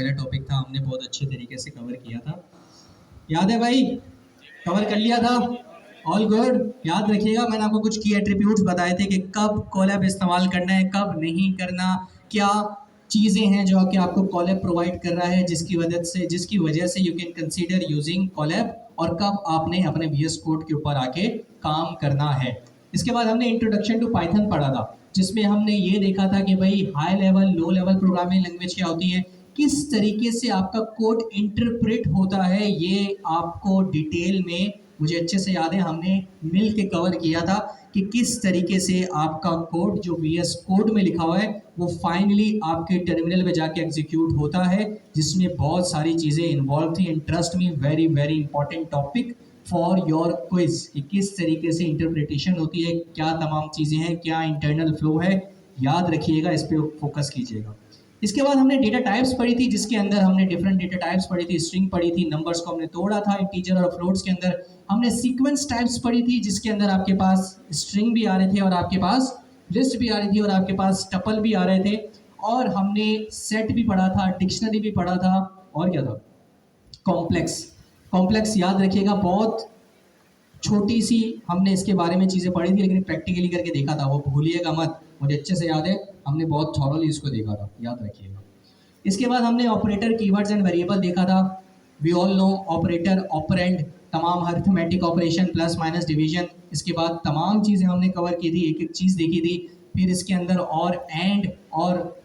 पहला टॉपिक था, हमने बहुत अच्छे तरीके से कवर किया था। याद है भाई? कवर कर लिया था। All good. याद रखिएगा, मैंने आपको कुछ की एट्रीब्यूट्स बताए थे कि कब कॉलैब इस्तेमाल करना है, कब नहीं करना, क्या चीज़ें हैं जो कि आपको कॉलैब प्रोवाइड कर रहा है जिसकी वजह से you can consider using collab, और कब आपने अपने VS कोड के ऊपर आके काम करना है। इसके बाद हमने इंट्रोडक्शन टू पाइथन पढ़ा था, जिसमें हमने ये देखा था कि भाई high level low level programming language क्या होती है, किस तरीके से आपका कोड इंटरप्रेट होता है, ये आपको डिटेल में, मुझे अच्छे से याद है, हमने मिल के कवर किया था कि किस तरीके से आपका कोड जो VS कोड में लिखा हुआ है वो फाइनली आपके टर्मिनल में जाके एग्जीक्यूट होता है, जिसमें बहुत सारी चीज़ें इन्वॉल्व थी। And trust me, very very important topic for your quiz कि किस तरीके से इंटरप्रिटेशन होती है, क्या तमाम चीज़ें हैं, क्या इंटरनल फ्लो है। याद रखिएगा, इस पर फोकस कीजिएगा। इसके बाद हमने डेटा टाइप्स पढ़ी थी, जिसके अंदर हमने डिफरेंट डेटा टाइप्स पढ़ी थी, स्ट्रिंग पढ़ी थी, नंबर्स को हमने तोड़ा था इंटीजर और फ्लोट्स के अंदर। हमने सीक्वेंस टाइप्स पढ़ी थी, जिसके अंदर आपके पास स्ट्रिंग भी आ रहे थे और आपके पास लिस्ट भी आ रही थी और आपके पास टपल भी आ रहे थे। और हमने सेट भी पढ़ा था, डिक्शनरी भी पढ़ा था, और क्या था, कॉम्प्लेक्स। कॉम्प्लेक्स याद रखिएगा, बहुत छोटी सी हमने इसके बारे में चीज़ें पढ़ी थी, लेकिन प्रैक्टिकली करके देखा था, वो भूलिएगा मत, मुझे अच्छे से याद है, हमने बहुत थॉरली इसको देखा था, याद रखिएगा। इसके बाद हमने ऑपरेटर, कीवर्ड्स एंड वेरिएबल देखा था। We all know operator, operand, तमाम arithmetic operation, plus minus division. इसके बाद तमाम चीज़ें हमने कवर की थी, एक एक चीज़ देखी थी। फिर इसके अंदर और एंड और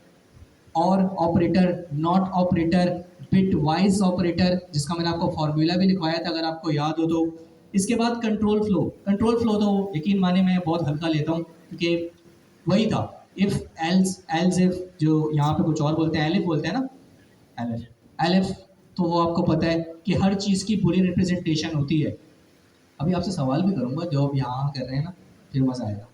operator, not operator, bit wise operator, जिसका मैंने आपको फॉर्मूला भी लिखवाया था अगर आपको याद हो तो। इसके बाद कंट्रोल फ्लो। कंट्रोल फ्लो तो यकीन माने मैं बहुत हल्का लेता हूँ, क्योंकि वही था, इफ एल्स, एल्स इफ, जो यहाँ पे कुछ और बोलते हैं, एलिफ बोलते हैं ना, एलिफ, एलिफ। तो वो आपको पता है कि हर चीज़ की पूरी रिप्रेजेंटेशन होती है। अभी आपसे सवाल भी करूंगा जो अब यहाँ कर रहे हैं ना, फिर मजा आएगा।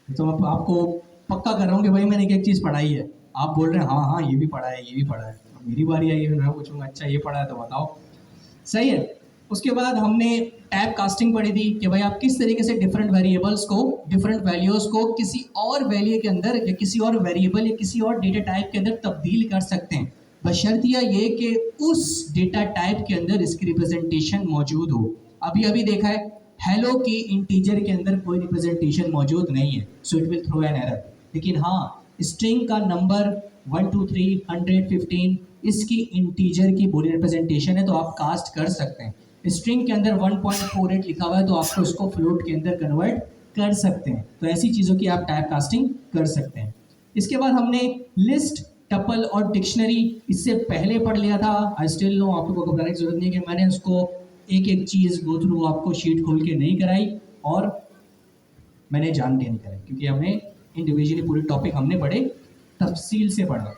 तो मैं आपको पक्का कर रहा हूँ कि भाई मैंने एक एक चीज़ पढ़ाई है, आप बोल रहे हैं हाँ हाँ ये भी पढ़ा है, ये भी पढ़ा है। अब मेरी बारी आई है, मैं पूछूंगा अच्छा ये पढ़ा है तो बताओ। सही है। उसके बाद हमने टैब कास्टिंग पढ़ी थी कि भाई आप किस तरीके से डिफरेंट वेरिएबल्स को, डिफरेंट वैल्यूज को किसी और वैल्यू के अंदर या किसी और वेरिएबल या किसी और डेटा टाइप के अंदर तब्दील कर सकते हैं, बशर्तिया ये कि उस डेटा टाइप के अंदर इसकी रिप्रेजेंटेशन मौजूद हो। अभी अभी देखा है, हेलो की इंटीजर के अंदर कोई रिप्रेजेंटेशन मौजूद नहीं है, so it will throw an error. लेकिन हाँ, स्ट्रिंग का नंबर 1 2 3 100 15 इसकी इंटीजर की पूरी रिप्रेजेंटेशन है, तो आप कास्ट कर सकते हैं। स्ट्रिंग के अंदर 1.48 लिखा हुआ है, तो आपको उसको फ्लोट के अंदर कन्वर्ट कर सकते हैं। तो ऐसी चीज़ों की आप टाइप कास्टिंग कर सकते हैं। इसके बाद हमने लिस्ट, टपल और डिक्शनरी इससे पहले पढ़ लिया था। आई स्टिल नो, आपको घबराने की जरूरत नहीं है कि मैंने उसको एक एक चीज़ गो थ्रू आपको शीट खोल के नहीं कराई, और मैंने जान के नहीं कराई, क्योंकि हमने इंडिविजुअली पूरे टॉपिक हमने पढ़े, तफसील से पढ़ा।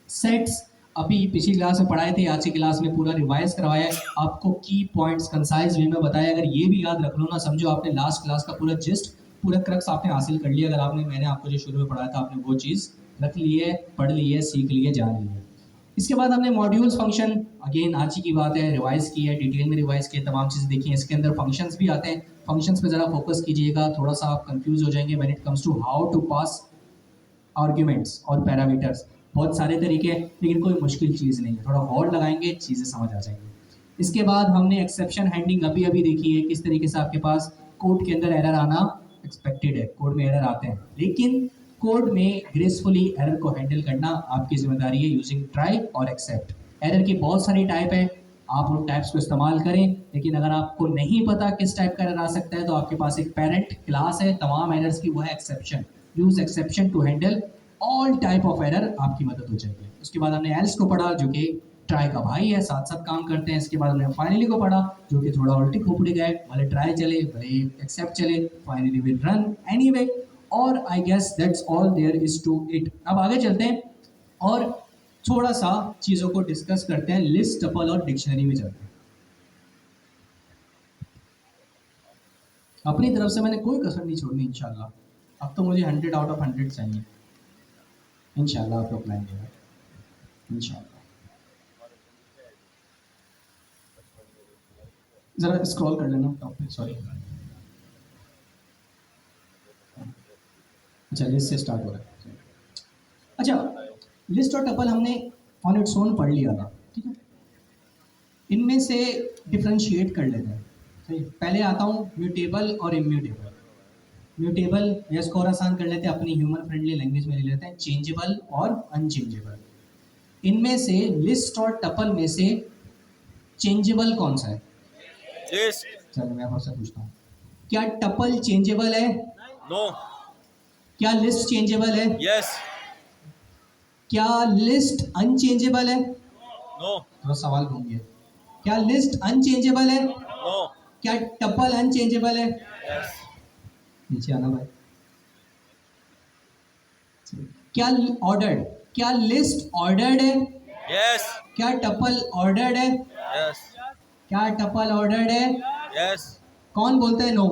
सेट्स अभी पिछली क्लास में पढ़ाए थे, आज की क्लास में पूरा रिवाइज करवाया है, आपको की पॉइंट्स कंसाइज वे में बताया। अगर ये भी याद रख लो ना, समझो आपने लास्ट क्लास का पूरा जिस्ट, पूरा क्रक्स आपने हासिल कर लिया। अगर आपने, मैंने आपको जो शुरू में पढ़ाया था, आपने वो चीज़ रख ली है, पढ़ ली है, सीख ली है, जान ली है। इसके बाद हमने मॉड्यूल्स, फंक्शन, अगेन आज ही की बात है, रिवाइज की है, डिटेल में रिवाइज किया, तमाम चीज़ें देखी हैं। इसके अंदर फंक्शंस भी आते हैं, फंक्शंस पे ज़रा फोकस कीजिएगा, थोड़ा सा आप कंफ्यूज हो जाएंगे when it comes to how to pass arguments और पैरामीटर्स। बहुत सारे तरीके हैं, लेकिन कोई मुश्किल चीज़ नहीं है, थोड़ा और लगाएंगे चीज़ें समझ आ जाएंगी। इसके बाद हमने एक्सेप्शन हैंडलिंग अभी अभी देखी है, किस तरीके से आपके पास कोड के अंदर एरर आना एक्सपेक्टेड है, कोड में एरर आते हैं, लेकिन कोड में ग्रेसफुली एरर को हैंडल करना आपकी जिम्मेदारी है यूजिंग ट्राई और एक्सेप्ट। एरर की बहुत सारी टाइप है, आप उन टाइप्स को इस्तेमाल करें, लेकिन अगर आपको नहीं पता किस टाइप का एरर आ सकता है, तो आपके पास एक पेरेंट क्लास है तमाम एरर्स की, वो है exception. Use exception to handle all type of error, आपकी मदद हो जाएगी। उसके बाद हमने एल्स को पढ़ा, जो कि ट्राई का भाई है, साथ साथ काम करते हैं। इसके बाद हमने फाइनली को पढ़ा, जो कि थोड़ा उल्टी खोपड़ी गए, भले ट्राई चले भले एक्सेप्ट चले, फाइनली विल रन एनीवे। और I guess that's all there is to it. अब आगे चलते हैं और थोड़ा सा चीज़ों को डिस्कस करते हैं, लिस्ट, टपल और डिक्शनरी में चलते हैं। अपनी तरफ से मैंने कोई कसर नहीं छोड़नी इंशाल्लाह। अब तो मुझे 100 आउट ऑफ 100 चाहिए इंशाल्लाह, आप लोग लाएंगे इंशाल्लाह। ज़रा स्क्रॉल कर लेना टॉपिक, सॉरी। अच्छा, लिस्ट से स्टार्ट हो रहा है। अच्छा, लिस्ट और टपल हमने ऑन इट्स ओन पढ़ लिया था, ठीक है। इनमें से डिफ्रेंशिएट कर लेते हैं। सही, पहले आता हूँ म्यूटेबल और इम्यूटेबल। म्यूटेबल या इसको और आसान कर लेते हैं, अपनी ह्यूमन फ्रेंडली लैंग्वेज में ले लेते हैं, चेंजेबल और अनचेंजेबल। इनमें से लिस्ट और टपल में से चेंजेबल कौन सा है? लिस्ट। चलो मैं आपसे पूछता हूँ, क्या टपल चेंजेबल है? नो। क्या लिस्ट चेंजेबल है? यस। क्या लिस्ट अनचेंजेबल है? नो। थोड़ा सवाल घूम गया। क्या लिस्ट अनचेंजेबल है? नो। क्या टपल अनचेंजेबल है? यस। नीचे आना भाई। क्या ऑर्डर्ड, क्या लिस्ट ऑर्डर्ड है? यस। क्या टपल ऑर्डर्ड है? यस। क्या टपल ऑर्डर्ड है? यस। कौन बोलता है नो?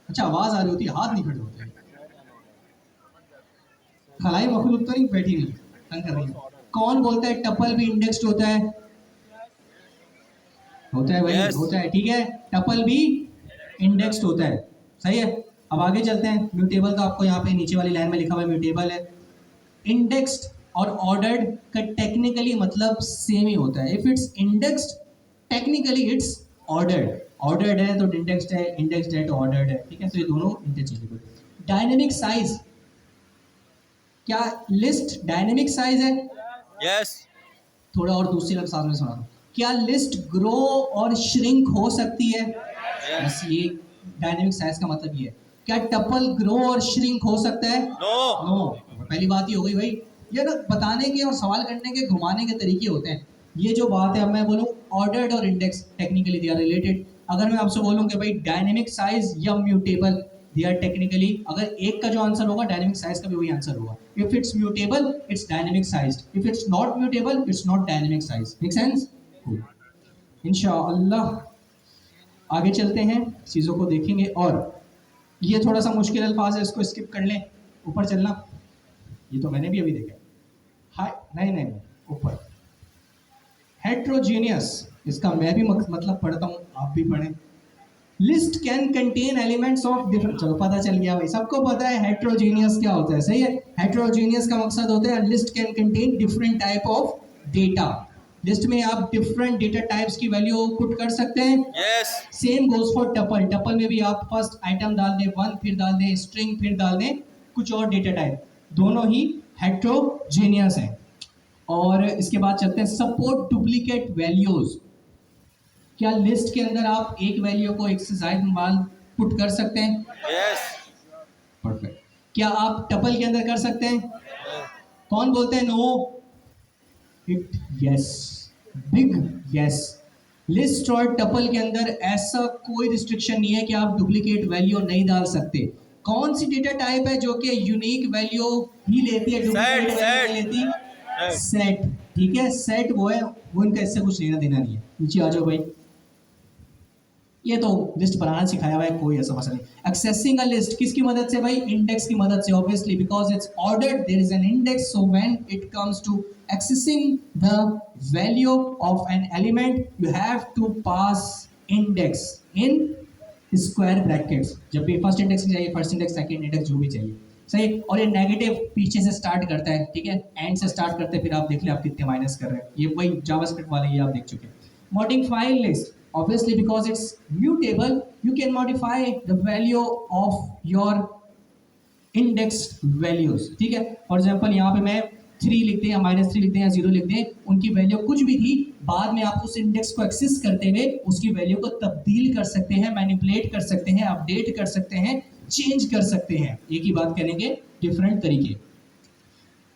अच्छा, आवाज आ रही होती है, हाथ नहीं खड़े होते। खलाई मखलूक तो नहीं बैठी नहीं, तंग कर रही है। कौन बोलता है टपल भी इंडेक्स्ड होता है? होता है भाई, Yes. होता है, ठीक है। टपल भी इंडेक्स्ड होता है, सही है। अब आगे चलते हैं। म्यूटेबल तो आपको यहाँ पे नीचे वाली लाइन में लिखा हुआ है, म्यूटेबल है। इंडेक्स्ड और ऑर्डर्ड का टेक्निकली मतलब सेम ही होता है। If it's indexed, technically it's ordered. Ordered है तो इंडेक्स्ड है तो ऑर्डर्ड है, ठीक है। तो ये दोनों इंटरचेंजेबल। डायनेमिक साइज, क्या लिस्ट डायनेमिक साइज है? यस। थोड़ा और दूसरे लफ्ज़ में सुना दो। क्या लिस्ट ग्रो और श्रिंक हो सकती है? बस यस। ये डायनेमिक साइज का मतलब ये है। क्या टपल ग्रो और श्रिंक हो सकता है? नो। नो। पहली बात ही हो गई भाई। ये ना बताने के और सवाल करने के घुमाने के तरीके होते हैं। ये जो बात है, अब मैं बोलूँ ऑर्डर्ड और index technically they are related. अगर मैं आपसे बोलूँ कि भाई डायनेमिक साइज या म्यूटेबल, दे आर टेक्निकली, अगर एक का जो आंसर होगा डायनेमिक साइज का भी वही आंसर होगा। If it's mutable it's dynamic size, if it's not mutable it's not dynamic size. Make sense? इंशाअल्लाह आगे चलते हैं, चीज़ों को देखेंगे। और ये थोड़ा सा मुश्किल अल्फाज है, इसको स्किप कर लें। ऊपर चलना, ये तो मैंने भी अभी देखा। हाय, नहीं नहीं नहीं, ऊपर। हेट्रोजीनियस, इसका मैं भी मतलब पढ़ता हूँ, आप भी पढ़ें। List can contain elements of different, चलो पता चल गया भाई, सबको पता है हेट्रोजीनियस क्या होता है, सही है। हेट्रोजीनियस का मकसद होता है list can contain different type of data. List में आप डिफरेंट डेटा टाइप्स की वैल्यू पुट कर सकते हैं। Yes. Same goes for tuple. Tuple में भी आप फर्स्ट आइटम डाल दें 1, फिर डाल दें स्ट्रिंग, फिर डाल दें कुछ और डेटा टाइप। दोनों ही हेट्रोजीनियस हैं। और इसके बाद चलते हैं सपोर्ट डुप्लीकेट वैल्यूज। क्या लिस्ट के अंदर आप एक वैल्यू को एक से ज्यादा बार पुट कर सकते हैं? यस। परफेक्ट। क्या आप टपल के अंदर कर सकते हैं? कौन बोलते हैं no? It yes, big yes. List और टपल के अंदर ऐसा कोई रिस्ट्रिक्शन नहीं है कि आप डुप्लीकेट वैल्यू नहीं डाल सकते। कौन सी डेटा टाइप है जो कि यूनिक वैल्यू ही लेती है, डुप्लीकेट वैल्यू नहीं लेती? सेट, ठीक है। सेट वो है, वो इनका इससे कुछ लेना देना नहीं है। नीचे आ जाओ भाई। ये तो लिस्ट बनाना सिखाया हुआ है, कोई ऐसा मसला नहीं। एक्सेसिंग अ लिस्ट किसकी मदद से भाई? इंडेक्स की मदद से, obviously, because it's ordered, there is an index, so when it comes to accessing the value of an element you have to pass index in square brackets। जब भी first index चाहिए, फर्स्ट इंडेक्स, सेकंड इंडेक्स, जो भी चाहिए, सही। और ये negative पीछे से स्टार्ट करता है, ठीक है, एंड से स्टार्ट करते हैं, फिर आप देख ले आप कितने माइनस कर रहे हैं। ये वही जावास्क्रिप्ट वाले, ये आप देख चुके हैं। Modify list, obviously because it's mutable you can modify the value of your index values, ठीक है। फॉर एग्जाम्पल यहाँ पे मैं 3 लिख दें या -3 लिख दें या 0 लिख दें, उनकी वैल्यू कुछ भी थी, बाद में आप उस इंडेक्स को एक्सेस करते हुए उसकी वैल्यू को तब्दील कर सकते हैं, मैनिपुलेट कर सकते हैं, अपडेट कर सकते हैं, चेंज कर सकते हैं। एक ही बात करेंगे, डिफरेंट तरीके।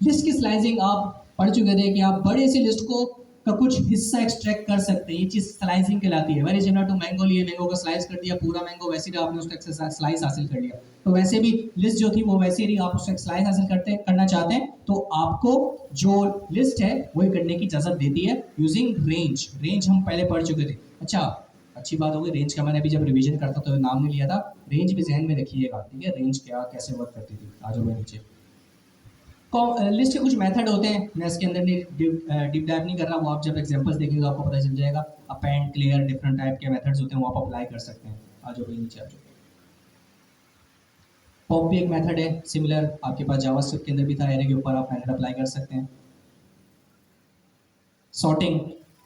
लिस्ट की स्लाइसिंग आप पढ़ चुके थे कि आप बड़े से लिस्ट को का कुछ हिस्सा एक्सट्रैक्ट कर सकते हैं, ये चीज स्लाइसिंग कहलाती है। वेरी सिमिलर टू मैंगो, लिए मैंगो को स्लाइस कर दिया, पूरा मैंगो वैसे ही आपने उसका स्लाइस हासिल कर लिया। तो वैसे भी लिस्ट जो थी वो वैसे ही आप उसका स्लाइस हासिल करना चाहते हैं तो आपको जो लिस्ट है वही करने की इजाजत देती है यूजिंग रेंज। रेंज हम पहले पढ़ चुके थे। अच्छा, अच्छी बात हो गई, रेंज का मैंने अभी जब रिवीजन करता तो नाम नहीं लिया था। रेंज भी जहन में रखिएगा, ठीक है, रेंज क्या कैसे वर्क करती थी। आ जाओ नीचे। लिस्ट के कुछ मेथड होते हैं, मैं इसके अंदर डीप डाइव नहीं कर रहा, वो आप जब एग्जांपल्स देखेंगे तो आपको पता चल जाएगा। अपेंड, क्लियर, डिफरेंट टाइप के मेथड्स होते हैं, वो आप अप्लाई कर सकते हैं। आ जाओ भाई नीचे आ जाओ। पॉप भी एक मेथड है सिमिलर, आपके पास जावास्क्रिप्ट के अंदर भी था, एरे के ऊपर आप मेथड अप्लाई कर सकते हैं। सॉर्टिंग,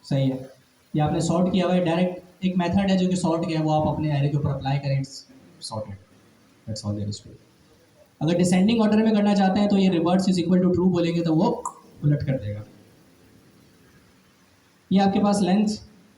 सही है। ये आपने सॉर्ट किया हुआ है, डायरेक्ट एक मेथड है जो कि सॉर्ट किया है, वो आप अपने एरे के ऊपर अप्लाई करें, it's sorted, that's all there is to it. अगर डिसेंडिंग ऑर्डर में करना चाहते हैं तो ये reverse is equal to true बोलेंगे तो वो उलट कर देगा। ये आपके पास length,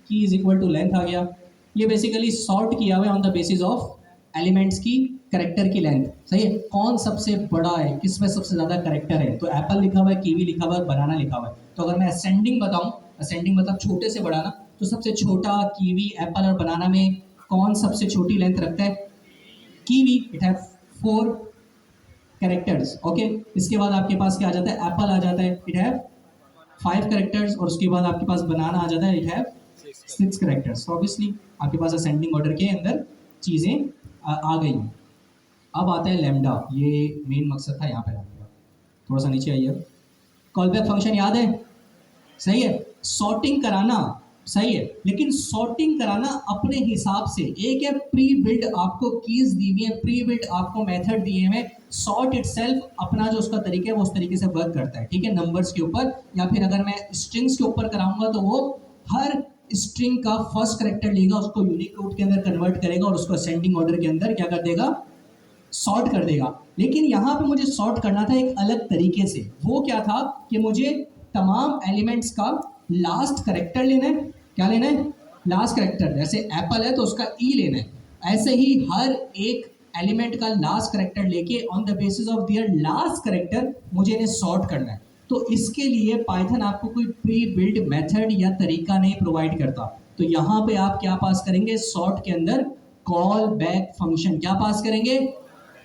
key is equal to length आ गया। ये बेसिकली सॉर्ट किया हुआ है on the basis of elements की करेक्टर की लेंथ, सही है। कौन सबसे बड़ा है, किस में सबसे ज़्यादा करेक्टर है, तो एप्पल लिखा हुआ है, कीवी लिखा हुआ है, बनाना लिखा हुआ है। तो अगर मैं असेंडिंग बताऊं, असेंडिंग मतलब छोटे से बड़ा ना, तो सबसे छोटा कीवी, एप्पल और बनाना में कौन सबसे छोटी लेंथ रखता है? Kiwi, it have 4 characters, okay. इसके बाद आपके पास क्या आ जाता है? एप्पल आ जाता है, इट हैव 5 कैरेक्टर्स, और उसके बाद आपके पास बनाना आ जाता है, इट हैव 6 कैरेक्टर्स। तो ऑब्वियसली आपके पास असेंडिंग ऑर्डर के अंदर चीज़ें आ गई हैं। अब आता है लैम्डा, ये मेन मकसद था यहाँ पे आपका। थोड़ा सा नीचे आइए। कॉल बैक फंक्शन याद है? सही है। सॉर्टिंग कराना, सही है, लेकिन सॉर्टिंग कराना अपने हिसाब से। एक है प्री बिल्ड, आपको कीज दी हुई है, प्री बिल्ड आपको मेथड दिए हुए। सॉर्ट इटसेल्फ अपना जो उसका तरीका है वो उस तरीके से वर्क करता है, ठीक है, नंबर्स के ऊपर, या फिर अगर मैं स्ट्रिंग्स के ऊपर कराऊंगा तो वो हर स्ट्रिंग का फर्स्ट करेक्टर लेगा, उसको यूनिकोड के अंदर कन्वर्ट करेगा और उसको असेंडिंग ऑर्डर के अंदर क्या कर देगा? सॉर्ट कर देगा। लेकिन यहाँ पे मुझे सॉर्ट करना था एक अलग तरीके से। वो क्या था कि मुझे तमाम एलिमेंट्स का लास्ट करेक्टर लेना है। क्या लेना है? Last character. जैसे एप्पल है तो उसका ई लेना है, ऐसे ही हर एक एलिमेंट का लास्ट करेक्टर लेके on the basis of their last character मुझे इन्हें सॉर्ट करना है। तो इसके लिए पाइथन आपको कोई प्री बिल्ड मेथड या तरीका नहीं प्रोवाइड करता। तो यहाँ पे आप क्या पास करेंगे? सॉर्ट के अंदर कॉल बैक फंक्शन। क्या पास करेंगे?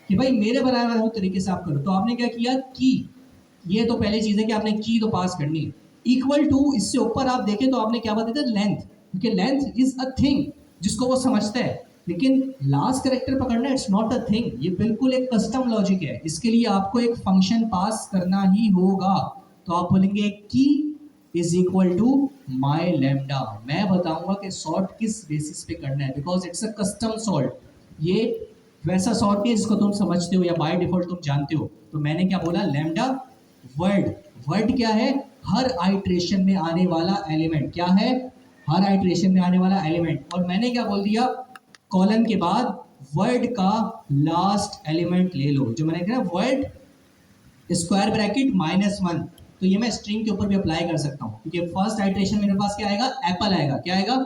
कि भाई मेरे बनाए हुए तरीके से आप करो। तो आपने क्या किया? की, ये तो पहली चीज है कि आपने की तो पास करनी है। इक्वल टू, इससे ऊपर आप देखें तो आपने क्या बता दिया? लेंथ, क्योंकि लेंथ इज अ थिंग जिसको वो समझता है, लेकिन लास्ट करेक्टर पकड़ना इट्स नॉट अ थिंग। ये बिल्कुल एक कस्टम लॉजिक है, इसके लिए आपको एक फंक्शन पास करना ही होगा। तो आप बोलेंगे key is equal to my lambda. मैं बताऊंगा कि सॉर्ट किस बेसिस पे करना है, because it's a custom sort. ये वैसा सॉर्ट है जिसको तुम समझते हो या बाय डिफॉल्ट तुम जानते हो। तो मैंने क्या बोला? Lambda word. वर्ड क्या है? हर आइट्रेशन में आने वाला एलिमेंट। क्या है? हर आइट्रेशन में आने वाला एलिमेंट। और मैंने क्या बोल दिया? कॉलन के बाद वर्ड का लास्ट एलिमेंट ले लो। जो मैंने कहा वर्ड स्क्वायर ब्रैकेट -1, तो ये मैं स्ट्रिंग के ऊपर भी अप्लाई कर सकता हूँ, क्योंकि फर्स्ट आइट्रेशन मेरे पास क्या आएगा? एप्पल आएगा। क्या आएगा?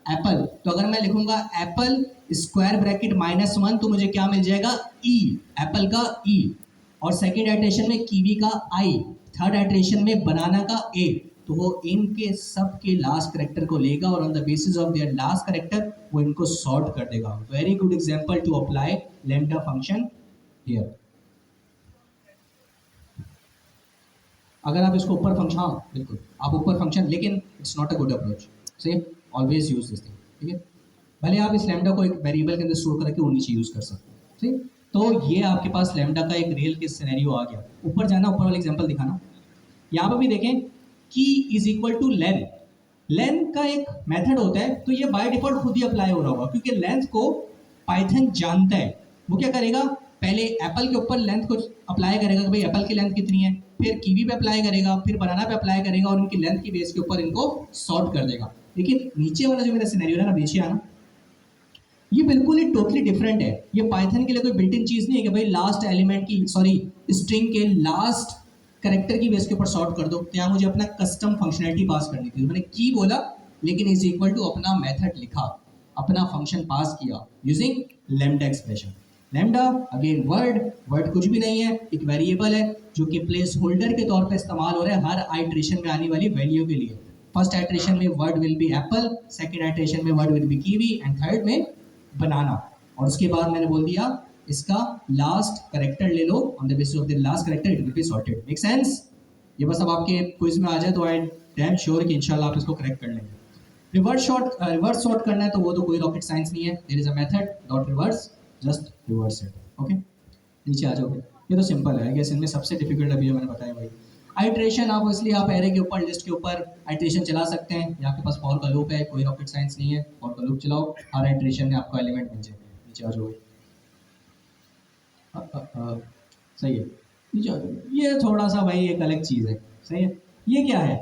एप्पल। तो अगर मैं लिखूंगा एप्पल स्क्वायर ब्रैकेट -1, तो मुझे क्या मिल जाएगा? ई, एप्पल का ई। और सेकेंड आइट्रेशन में कीवी का आई, थर्ड आइट्रेशन में बनाना का ए। तो वो इनके सब के लास्ट करेक्टर को लेगा और on the basis of their last character वो इनको सॉर्ट कर देगा। Very good example to apply lambda function here. अगर आप इसको ऊपर फंक्शन, हाँ बिल्कुल आप ऊपर फंक्शन, लेकिन it's not a good approach. सही, ऑलवेज यूज दिस थिंग, ठीक है। भले आप इस लैम्डा को एक वेरिएबल के अंदर स्टोर करके वो नीचे यूज कर सकते हैं, ठीक। तो ये आपके पास लैम्डा का एक रियल केस सिनेरियो आ गया। ऊपर जाना, ऊपर वाला एग्जांपल दिखाना। यहाँ पर भी देखें, key is equal to length. Length का एक मेथड होता है, तो ये बाय डिफॉल्ट खुद ही अप्लाई हो रहा होगा, क्योंकि लेंथ को पाइथन जानता है। वो क्या करेगा? पहले एप्पल के ऊपर लेंथ को अप्लाई करेगा कि भाई एप्पल की लेंथ कितनी है, फिर कीवी पे अप्लाई करेगा, फिर बनाना पे अप्लाई करेगा, और उनकी लेंथ की बेस के ऊपर इनको सॉर्ट कर देगा। लेकिन नीचे वाला जो मेरा सिनेरियो है ना, नीचे आना, ये बिल्कुल ही टोटली डिफरेंट है। ये पाइथन के लिए कोई बिल्ट इन चीज नहीं है कि भाई लास्ट एलिमेंट की, सॉरी, स्ट्रिंग के लास्ट करेक्टर की बेस के ऊपर सॉर्ट कर दो। तो यहाँ मुझे अपना कस्टम फंक्शनैलिटी पास करनी थी। तो मैंने की बोला, लेकिन इज इक्वल टू अपना मेथड लिखा, अपना फंक्शन पास किया using lambda expression. Lambda again word, word कुछ भी नहीं है, एक वेरिएबल है जो कि प्लेस होल्डर के तौर पे इस्तेमाल हो रहा है हर आइट्रेशन में आने वाली वैल्यू के लिए। फर्स्ट आइट्रेशन में word will be apple, second iteration में word will be kiwi, and third में बनाना। और उसके बाद मैंने बोल दिया इसका लास्ट करेक्टर ले लो, on the basis of the last character it will be sorted. Make sense? ये बस अब आपके क्विज में आ जाए तो आई डैम श्योर कि इंशाल्लाह आप इसको करेक्ट कर लेंगे। रिवर्स सॉर्ट करना है तो वो तो कोई रॉकेट साइंस नहीं है। There is a method dot reverse, just reverse it. Okay, नीचे आ जाओगे। ये तो सिंपल है, गैस इनमें सबसे डिफिकल्ट अभी जो मैंने बताया भाई आइट्रेशन। आप इसलिए आप एरे के ऊपर, लिस्ट के ऊपर आइट्रेशन चला सकते हैं। या आपके पास फॉर का लूप है, कोई रॉकेट साइंस नहीं है, फॉर का लूप चलाओ, हर आइट्रेशन में आपको एलिमेंट मिल जाए। नीचे आ जाओगे, सही है, नीचे आ जाओगे। ये थोड़ा सा भाई एक अलग चीज़ है, सही है। ये क्या है?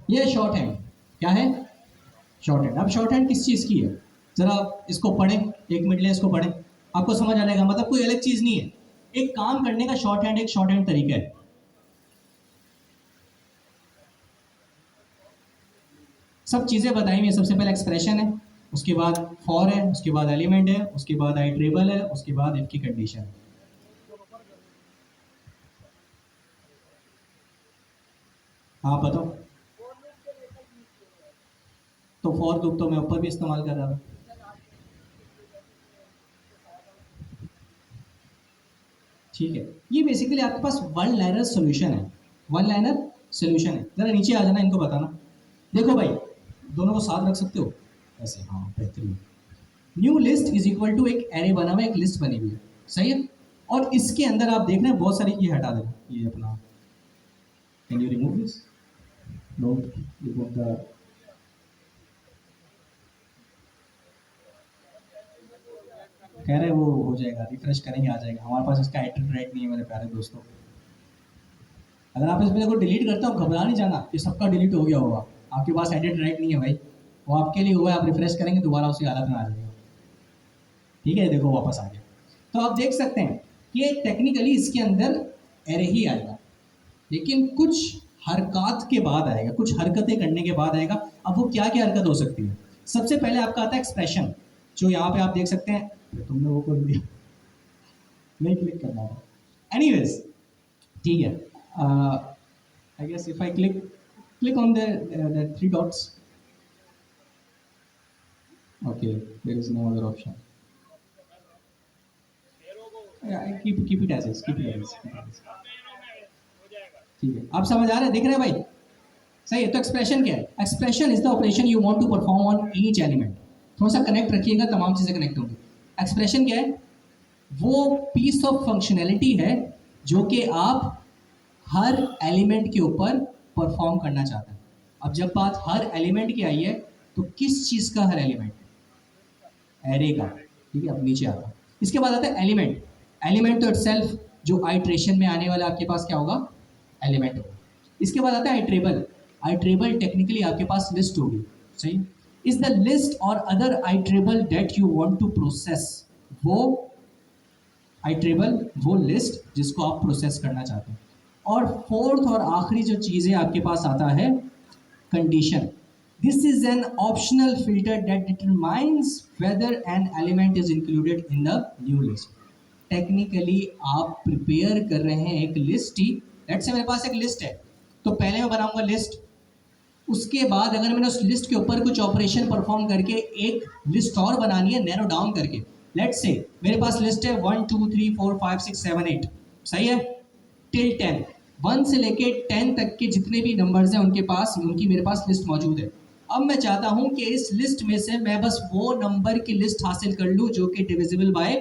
ये शॉर्ट हैंड क्या है? Short hand. अब शॉर्ट हैंड किस चीज़ की है? जरा इसको पढ़ें, 1 मिनट ले इसको पढ़ें, आपको समझ आ जाएगा। मतलब कोई अलग चीज़ नहीं है, एक काम करने का शॉर्ट हैंड, एक शॉर्ट हैंड तरीका है। सब चीज़ें बताई हुई है। सबसे पहले एक्सप्रेशन है, उसके बाद फॉर है, उसके बाद एलिमेंट है, उसके बाद आइट्रेबल है, उसके बाद इफ की कंडीशन है। आप बताओ। तो फॉर लूप तो मैं ऊपर भी इस्तेमाल कर रहा था। ठीक है, ये बेसिकली आपके पास वन लाइनर सोल्यूशन है। वन लाइनर सोल्यूशन है। जरा नीचे आ जाना, इनको बताना। देखो भाई, दोनों को साथ रख सकते हो ऐसे, हाँ बेहतरीन। New list is equal to एक एरे बना हुआ है, एक लिस्ट बनी हुई है, सही है। और इसके अंदर आप देख रहे हैं बहुत सारी, ये हटा देना, ये अपना, can you remove this? No, remove the, कह रहे वो हो जाएगा, रिफ्रेश करेंगे आ जाएगा। हमारे पास इसका इंटरनेट नहीं है मेरे प्यारे दोस्तों। अगर आप इस वीडियो को डिलीट करते हो, घबरा नहीं जाना, ये सबका डिलीट हो गया होगा। आपके पास एडिट राइट नहीं है भाई, वो आपके लिए हुआ है। आप रिफ्रेश करेंगे दोबारा उसी हालत में आ जाएगा। ठीक है, देखो वापस आ गया। तो आप देख सकते हैं कि टेक्निकली इसके अंदर एरे ही आएगा, लेकिन कुछ हरकत के बाद आएगा, कुछ हरकतें करने के बाद आएगा। अब वो क्या क्या हरकत हो सकती है? सबसे पहले आपका आता है एक्सप्रेशन, जो यहाँ पे आप देख सकते हैं। तुमने वो कर दिया, नहीं क्लिक करना है। एनीवेज, ठीक है। I guess if I click on the 3 dots. Okay, there is no other option. Yeah, keep it as is, keep it as is, keep it as is. ठीक है, आप समझ आ रहे हैं, देख रहे हैं भाई? सही है। तो एक्सप्रेशन क्या है? Expression is the operation you want to perform on each element. थोड़ा सा कनेक्ट रखिएगा, तमाम चीज़ें कनेक्ट होंगी। एक्सप्रेशन क्या है? वो पीस ऑफ फंक्शनैलिटी है जो कि आप हर एलिमेंट के ऊपर परफॉर्म करना चाहते हैं। अब जब बात हर एलिमेंट की आई है, तो किस चीज़ का हर एलिमेंट? एरे का। ठीक है, अब नीचे आता है। इसके बाद आता है एलिमेंट। एलिमेंट तो इटसेल्फ जो आइट्रेशन में आने वाला आपके पास क्या होगा? एलिमेंट होगा। इसके बाद आता है आइट्रेबल। आइट्रेबल टेक्निकली आपके पास लिस्ट होगी, सही। इज द लिस्ट और other iterable that you want to process. वो आइट्रेबल, वो लिस्ट जिसको आप प्रोसेस करना चाहते हैं। और फोर्थ और आखिरी जो चीज़ है आपके पास आता है condition. This is an optional filter that determines weather an element is included in the new list. Technically आप प्रिपेयर कर रहे हैं एक लिस्ट ही। लेट्स से मेरे पास एक लिस्ट है, तो पहले मैं बनाऊंगा लिस्ट। उसके बाद अगर मैंने उस लिस्ट के ऊपर कुछ ऑपरेशन परफॉर्म करके एक लिस्ट और बनानी है, नैरो डाउन करके। लेट्स से मेरे पास लिस्ट है 1 2 3 4 5 6 7 8, सही है, टिल 10। 1 से लेके 10 तक के जितने भी नंबर्स हैं उनके पास, उनकी मेरे पास लिस्ट मौजूद है। अब मैं चाहता हूं कि इस लिस्ट में से मैं बस वो नंबर की लिस्ट हासिल कर लूं जो कि डिविजिबल बाय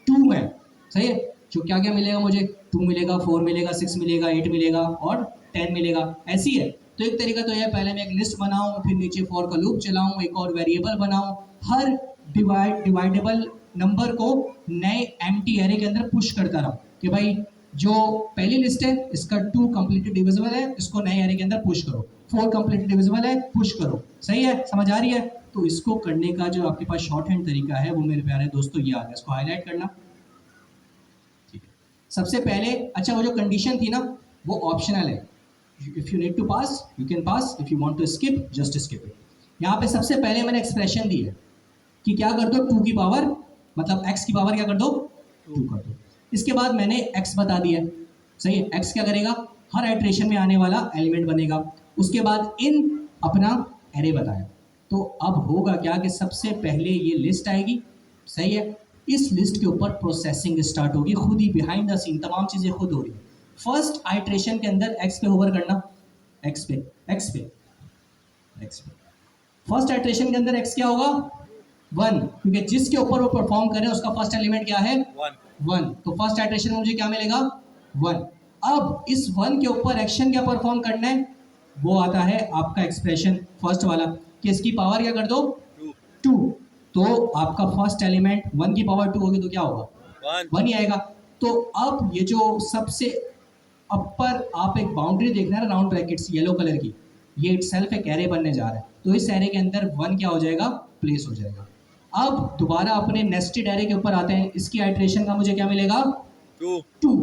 2 है, सही है। जो क्या क्या मिलेगा मुझे? 2 मिलेगा, 4 मिलेगा, 6 मिलेगा, 8 मिलेगा और 10 मिलेगा। ऐसी है। तो एक तरीका तो यह, पहले मैं एक लिस्ट बनाऊं, फिर नीचे फॉर का लूप चलाऊं, एक और वेरिएबल बनाऊं, हर डिवाइडेबल नंबर को नए एम्प्टी एरे के अंदर पुश करता रहूं कि भाई जो पहली लिस्ट है इसका 2 कंप्लीटली डिविजिबल है, इसको नए एरे के अंदर पुश करो। 4 कंप्लीटली डिविजिबल है, पुश करो। सही है, समझ आ रही है? तो इसको करने का जो आपके पास शॉर्ट हैंड तरीका है वो मेरे प्यारे दोस्तों ये आ गया। इसको हाईलाइट करना। ठीक है, सबसे पहले अच्छा वो जो कंडीशन थी ना वो ऑप्शनल है। If you need to pass you can pass, if you want to skip just skip it. यहाँ पे सबसे पहले मैंने एक्सप्रेशन दी है कि क्या कर दो, 2 की पावर, मतलब x की पावर क्या कर दो, 2 कर दो। इसके बाद मैंने x बता दिया, सही है। x क्या करेगा? हर आइट्रेशन में आने वाला एलिमेंट बनेगा। उसके बाद इन अपना एरे बताया। तो अब होगा क्या कि सबसे पहले ये लिस्ट आएगी, सही है। इस लिस्ट के ऊपर प्रोसेसिंग स्टार्ट होगी, खुद ही बिहाइंड द सीन तमाम चीज़ें खुद हो रही है। फर्स्ट आइट्रेशन के अंदर x पे होवर करना, x पे, x पे, x पे। फर्स्ट आइट्रेशन के अंदर x क्या होगा? 1, क्योंकि जिसके ऊपर वो परफॉर्म कर रहे हैं उसका फर्स्ट एलिमेंट क्या है? 1। तो फर्स्ट आइट्रेशन में मुझे क्या मिलेगा? 1। अब इस 1 के ऊपर एक्शन क्या परफॉर्म करना है? वो आता है आपका एक्सप्रेशन फर्स्ट वाला कि इसकी पावर क्या कर दो? 2। तो आपका फर्स्ट एलिमेंट 1 की पावर 2 होगी तो क्या होगा? 1 ही आएगा। तो अब ये जो सबसे अपर आप एक बाउंड्री देख रहे हैं ना, राउंड ब्रैकेट्स येलो कलर की, ये इटसेल्फ एक एरे बनने जा रहा है, तो इस एरे के अंदर 1 क्या हो जाएगा, प्लेस हो जाएगा। अब दोबारा अपने नेस्टेड एरे के ऊपर आते हैं, इसकी आइट्रेशन का मुझे क्या मिलेगा, 2, 2।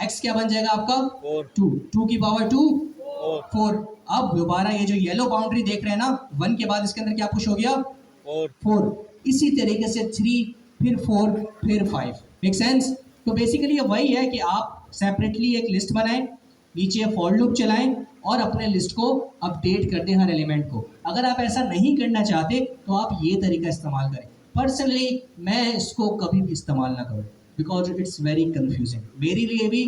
एक्स क्या बन जाएगा आपका, 4, 2, 2 की पावर 2, 4, 4। अब दोबारा ये जो येलो बाउंड्री देख रहे हैं ना, 1 के बाद इसके अंदर क्या पुश हो गया, 4, 4। इसी तरीके से 3, फिर 4, फिर 5। Make sense? तो बेसिकली ये वही है कि आप सेपरेटली एक लिस्ट बनाएं, नीचे फॉर लूप चलाएं और अपने लिस्ट को अपडेट कर दें हर एलिमेंट को। अगर आप ऐसा नहीं करना चाहते तो आप ये तरीका इस्तेमाल करें। पर्सनली मैं इसको कभी भी इस्तेमाल ना करूं बिकॉज इट्स वेरी कंफ्यूजिंग मेरे लिए भी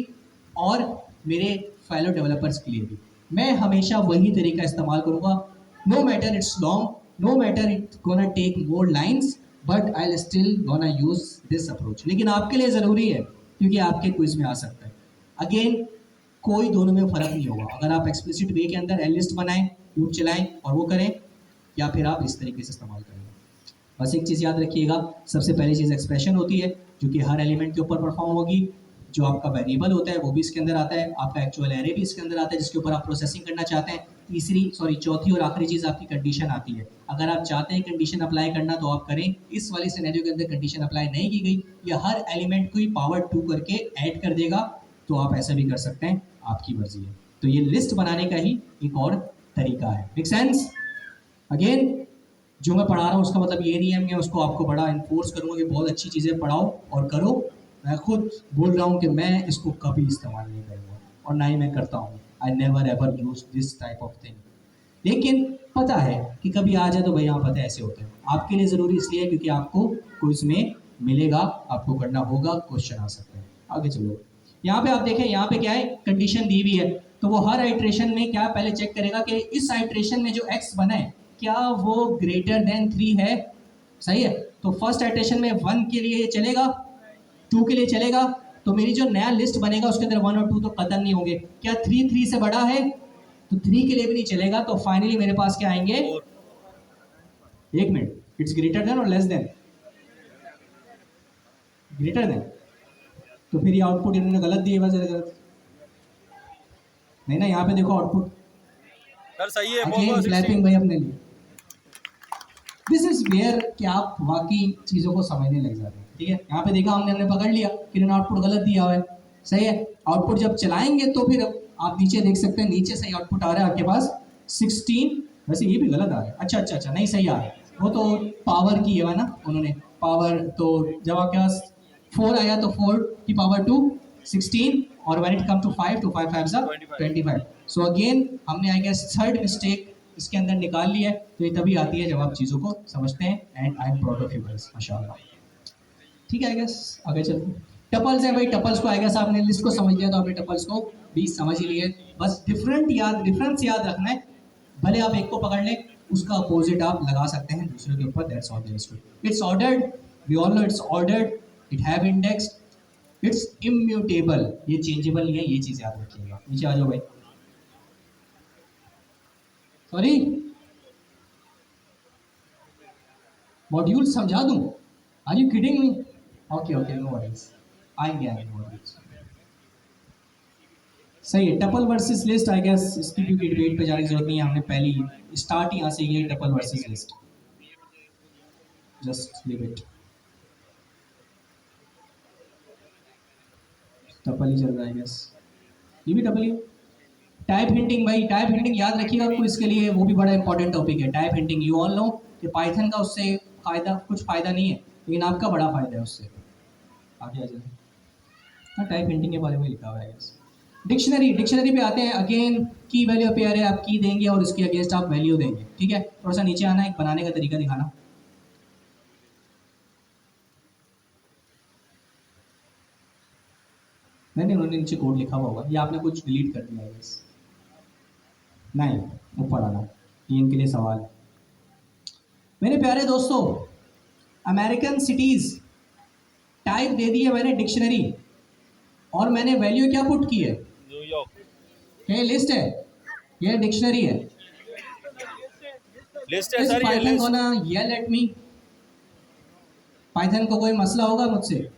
और मेरे फेलो डेवलपर्स के लिए भी। मैं हमेशा वही तरीका इस्तेमाल करूंगा, no matter it's long, no matter it gonna take more lines, but I still gonna use this approach. लेकिन आपके लिए ज़रूरी है क्योंकि आपके क्विज में आ सकता है। अगेन कोई दोनों में फ़र्क नहीं होगा, अगर आप एक्सप्लिसिट वे के अंदर एल लिस्ट बनाएं, लूप चलाएं और वो करें, या फिर आप इस तरीके से इस्तेमाल करेंगे। बस एक चीज़ याद रखिएगा, सबसे पहली चीज़ एक्सप्रेशन होती है जो कि हर एलिमेंट के ऊपर परफॉर्म होगी। जो आपका वेरिएबल होता है वो भी इसके अंदर आता है, आपका एक्चुअल एरे भी इसके अंदर आता है जिसके ऊपर आप प्रोसेसिंग करना चाहते हैं। चौथी और आखिरी चीज़ आपकी कंडीशन आती है। अगर आप चाहते हैं कंडीशन अप्लाई करना तो आप करें, इस वाली सिनेरियो के अंदर कंडीशन अप्लाई नहीं की गई, या हर एलिमेंट को ही पावर 2 करके ऐड कर देगा, तो आप ऐसा भी कर सकते हैं, आपकी मर्जी है। तो ये लिस्ट बनाने का ही एक और तरीका है। Make sense? अगेन जो मैं पढ़ा रहा हूँ उसका मतलब ये नहीं है मैं उसको आपको बड़ा इन्फोर्स करूँगा कि बहुत अच्छी चीज़ें पढ़ाओ और करो। मैं खुद बोल रहा हूँ कि मैं इसको कभी इस्तेमाल नहीं करूँगा और ना ही मैं करता हूँ। I never ever use this type of thing. लेकिन पता है कि कभी आ जाए तो भाई यहाँ पता है ऐसे होते हैं। आपके लिए ज़रूरी इसलिए है क्योंकि आपको क्विज में मिलेगा, आपको करना होगा, क्वेश्चन आ सकते हैं। आगे चलो, यहाँ पे आप देखें, यहाँ पे क्या है, कंडीशन दी हुई है, तो वो हर आइट्रेशन में क्या पहले चेक करेगा कि इस आइट्रेशन में जो एक्स बना है क्या वो ग्रेटर देन 3 है। सही है, तो फर्स्ट आइट्रेशन में 1 के लिए चलेगा, 2 के लिए चलेगा, तो मेरी जो नया लिस्ट बनेगा उसके अंदर 1 और 2 तो कतई नहीं होंगे। क्या 3 से बड़ा है, तो 3 के लिए भी नहीं चलेगा। तो फाइनली मेरे पास क्या आएंगे, 4, एक मिनट, इट्स ग्रेटर देन और लेस देन, ग्रेटर देन, तो फिर ये आउटपुट इन्होंने गलत दिए, वजह गलत नहीं ना। यहाँ पे देखो आउटपुट, सर सही है, 4 अगेन 4, क्लैपिंग 16। भाई अपने लिए। दिस इज वेयर कि आप वाकई चीज़ों को समझने लग जाते हैं। ठीक है, यहाँ पे देखा हमने पकड़ लिया कि इन्होंने आउटपुट गलत दिया हुआ है। सही है, आउटपुट जब चलाएंगे तो फिर आप नीचे देख सकते हैं, नीचे सही आउटपुट आ रहा है आपके पास 16। वैसे ये भी गलत आ रहा है, अच्छा नहीं सही आ रहा है, वो तो पावर की है ना, उन्होंने पावर, तो जब आपके पास 4 आया तो 4 की पावर 2 16, और व्हेन इट कम टू 5 तो 5 5 25। सो अगेन हमने आई गेस थर्ड मिस्टेक इसके अंदर निकाल ली है। तो ये तभी आती है जब आप चीज़ों को समझते हैं, and I am proud of you guys, माशाल्लाह। ठीक है, आई गेस आगे चलते हैं। टपल्स है भाई, टपल्स को आई गेस आपने लिस्ट को समझ लिया तो आपने टपल्स को भी समझ ही लिए। बस डिफरेंस याद रखना है, भले आप एक को पकड़ लें, उसका अपोजिट आप लगा सकते हैं दूसरे के ऊपर। That's all there is to it. It's ordered, we all know it's ordered, it have index, it's immutable, ये चेंजेबल नहीं है, ये चीज़ याद रखिएगा। नीचे आ जाओ भाई, सॉरी मॉड्यूल समझा दूं, are you kidding me? Okay no worries, आएंगे नो वरीज। सही है, tuple versus list, I guess इसकी क्योंकि डिबेट पे जाने की जरूरत नहीं है, हमने पहली स्टार्ट यहाँ से ये tuple versus list, just leave it. Tuple ही चल रहा है, आई गेस ये भी टपल ही। टाइप हिंटिंग भाई, टाइप हिंटिंग याद रखिएगा आपको, इसके लिए वो भी बड़ा इंपॉर्टेंट टॉपिक है। Type hinting you all know कि पाइथन का उससे कुछ फ़ायदा नहीं है, लेकिन आपका बड़ा फ़ायदा है उससे। आगे आ जाए, हाँ टाइप हिंटिंग के बारे में लिखा हुआ है। डिक्शनरी पे आते हैं। अगेन की वैल्यू पेयर है, आप की देंगे और उसके अगेंस्ट आप वैल्यू देंगे। ठीक है, थोड़ा सा नीचे आना, एक बनाने का तरीका दिखाना। नहीं उन्होंने नीचे कोड लिखा हुआ होगा, ये आपने कुछ डिलीट कर दिया है बस। नहीं, ऊपर आना, ये इनके लिए सवाल है। मेरे प्यारे दोस्तों, अमेरिकन सिटीज़ टाइप दे दी है मैंने डिक्शनरी, और मैंने वैल्यू क्या पुट की है, न्यूयॉर्क ये लिस्ट है, ये डिक्शनरी है। लिस्ट है इस सर, ये पाइथन लिस्ट। को ना येल एट मी, पाइथन को कोई मसला होगा मुझसे?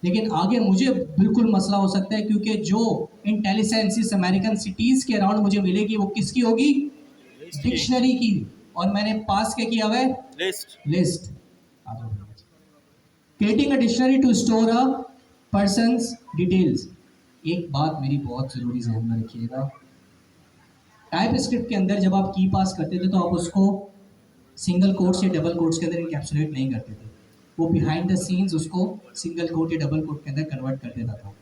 लेकिन आगे मुझे बिल्कुल मसला हो सकता है, क्योंकि जो इंटेलिजेंसिस अमेरिकन सिटीज के अराउंड मुझे मिलेगी वो किसकी होगी? लिस्ट की डिक्शनरी की। और मैंने पास क्या किया हुआ है? List list. Creating a dictionary to store a person's details. एक बात मेरी बहुत जरूरी ध्यान में रखिएगा, टाइप स्क्रिप्ट के अंदर जब आप की पास करते थे तो आप उसको सिंगल कोट्स या डबल कोट्स के अंदर इनकैप्सुलेट नहीं करते थे, वो बिहाइंड द सीन्स उसको सिंगल कोट या डबल कोट के अंदर कन्वर्ट कर देता था।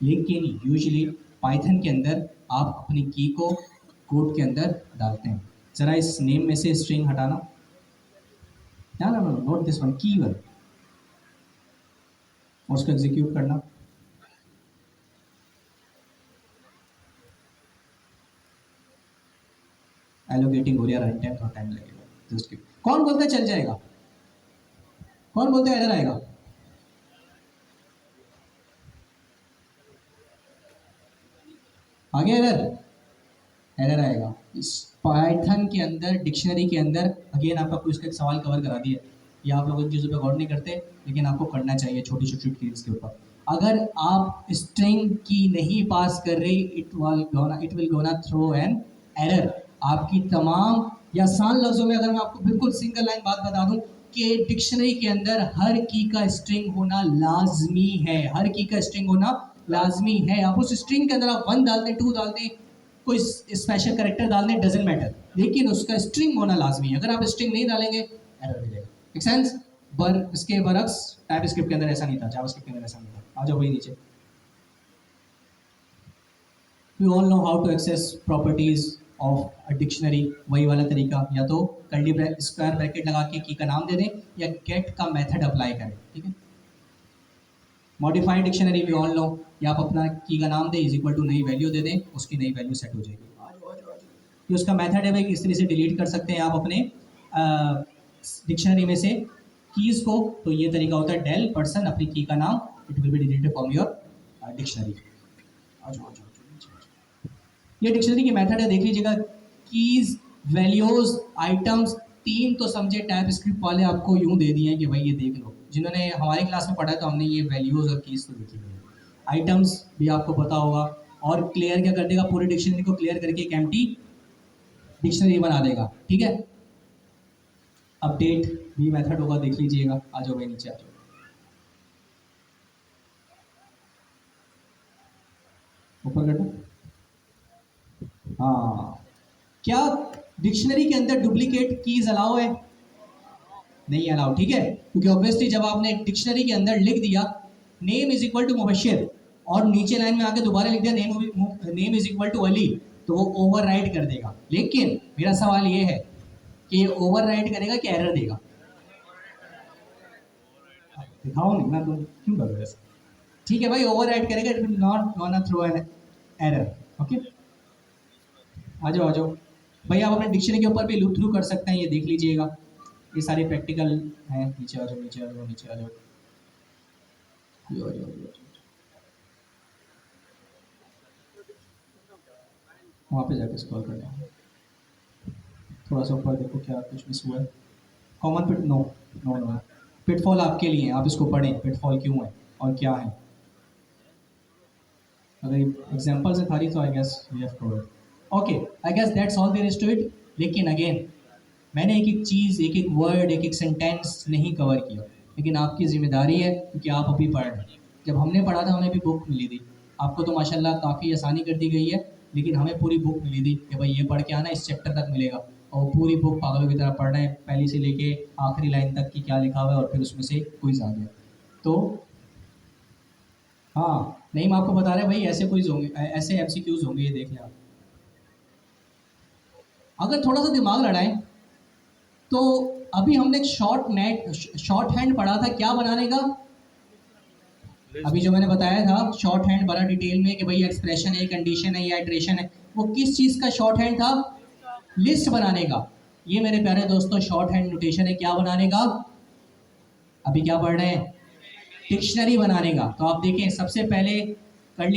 लेकिन यूजुअली पाइथन के अंदर आप अपनी की को कोड के अंदर डालते हैं। ज़रा इस नेम में से स्ट्रिंग हटाना, ना ना ना, नोट दिस वन, की वन, और उसको एग्जीक्यूट करना। एलोकेटिंग हो रहा है, रन टाइम थोड़ा टाइम लगेगा, जस्ट कौन बोलता है चल जाएगा? कौन बोलता है एरर आएगा? आगे एरर, एरर आएगा। इस पाइथन के अंदर डिक्शनरी के अंदर अगेन आपका कुछ का एक सवाल कवर करा दिया, या आप लोग इन चीज़ों पे गौर नहीं करते, लेकिन आपको करना चाहिए छोटी छोटी ट्रिक्स के ऊपर। अगर आप स्ट्रिंग की नहीं पास कर रहे, it will gonna throw an error. आपकी तमाम, या आसान लफ्जों में अगर मैं आपको बिल्कुल सिंगल लाइन बात बता दूं कि डिक्शनरी के अंदर हर की का स्ट्रिंग होना लाजमी है, हर की का स्ट्रिंग होना लाजमी है। आप उस स्ट्रिंग के अंदर आप 1 डाल दें, 2 डाल दें, कोई स्पेशल करेक्टर डालने डजेंट मैटर, लेकिन उसका स्ट्रिंग होना लाजमी है। अगर आप स्ट्रिंग नहीं डालेंगे एरर मिलेगा। Make sense? पर इसके बरक्स टाइप स्क्रिप्ट के अंदर ऐसा नहीं था, जावास्क्रिप्ट के अंदर ऐसा नहीं था। आ जाओ भाई नीचे। We all know how to access properties of a dictionary. वही वाला तरीका, या तो कर्ली स्क्वायर ब्रैकेट लगा के की का नाम दे दें, या गेट का मेथड अप्लाई करें। ठीक है? Modified dictionary we all know, या आप अपना की का नाम दें, इज इक्वल टू नई वैल्यू दे दें, उसकी नई वैल्यू सेट हो जाएगी। ये उसका मेथड है भाई, किस तरह से डिलीट कर सकते हैं आप अपने डिक्शनरी में से कीज को। तो ये तरीका होता है डेल पर्सन अपनी की का नाम, it will be deleted from your dictionary. ये डिक्शनरी की मेथड है, देख लीजिएगा। कीज, वैल्यूज, आइटम्स, 3 तो समझे टाइप स्क्रिप्ट वाले आपको यूं दे दिए हैं कि भाई ये देख लो। जिन्होंने हमारी क्लास में पढ़ा है तो हमने ये वैल्यूज और कीज तो देखी हुई है। आइटम्स भी आपको पता होगा। और क्लियर क्या कर देगा, पूरी डिक्शनरी को क्लियर करके एक एम्प्टी डिक्शनरी बना देगा। ठीक है? अपडेट भी मेथड होगा, देख लीजिएगा। आ जाओ भाई नीचे आ जाओ। ऊपर कर दो। हाँ, क्या डिक्शनरी के अंदर डुप्लीकेट कीज अलाउ है? नहीं अलाउ। ठीक है? क्योंकि ऑब्वियसली जब आपने डिक्शनरी के अंदर लिख दिया name is equal to Mubashir, और नीचे लाइन में आके दोबारा लिख दिया name is equal to Ali, तो वो ओवरराइड कर देगा। लेकिन मेरा सवाल ये है कि ये ओवरराइड करेगा कि एरर देगा? दिखाओ नहीं ना, तुम क्यों कर रहे हो ऐसा? ठीक है भाई, ओवरराइड करेगा, it will not gonna throw an error. Okay, आ जाओ आ जाओ भाई। आप अपने डिक्शनरी के ऊपर भी लुक थ्रू कर सकते हैं, ये देख लीजिएगा। ये सारे प्रैक्टिकल हैं। नीचे आ जाओ, नीचे आ जाओ, नीचे आ जाओ, यो, यो, यो। वहाँ पे जाके स्क्रॉल करना है, थोड़ा सा ऊपर देखो क्या कुछ मिस हुआ है। कॉमन पिट, नो नो नो, पिटफॉल आपके लिए, आप इसको पढ़ें पिटफॉल क्यों है और क्या है। अगर एग्जांपल से थारी तो I guess we have covered. Okay, I guess that's all there is to it. लेकिन अगेन मैंने एक एक चीज़, एक एक वर्ड, एक एक सेंटेंस नहीं कवर किया, लेकिन आपकी जिम्मेदारी है, क्योंकि आप अभी पढ़ रहे हैं। जब हमने पढ़ा था हमें भी बुक मिली थी, आपको तो माशाल्लाह काफ़ी आसानी कर दी गई है, लेकिन हमें पूरी बुक मिली थी कि भाई ये पढ़ के आना, इस चैप्टर तक मिलेगा। और पूरी बुक पागलों की तरह पढ़ रहे हैं, पहली से लेके आखिरी लाइन तक की क्या लिखा हुआ है, और फिर उसमें से क्विज आ गया। तो हाँ, नहीं मैं आपको बता रहा भाई, ऐसे क्विज होंगे, ऐसे एमसीक्यूज होंगे, ये देख लें आप। अगर थोड़ा सा दिमाग लड़ाएं तो अभी हमने शॉर्ट हैंड पढ़ा था क्या बनाने का। अभी जो मैंने बताया था शॉर्ट हैंड बड़ा डिटेल में कि भाई एक्सप्रेशन है, कंडीशन है या इटरेशन है, वो किस चीज़ का शॉर्ट हैंड था? लिस्ट बनाने का। ये मेरे प्यारे दोस्तों शॉर्ट हैंड नोटेशन है, क्या बनाने का? अभी क्या पढ़ रहे हैं? डिक्शनरी बनाने का। तो आप देखें, सबसे पहले क्या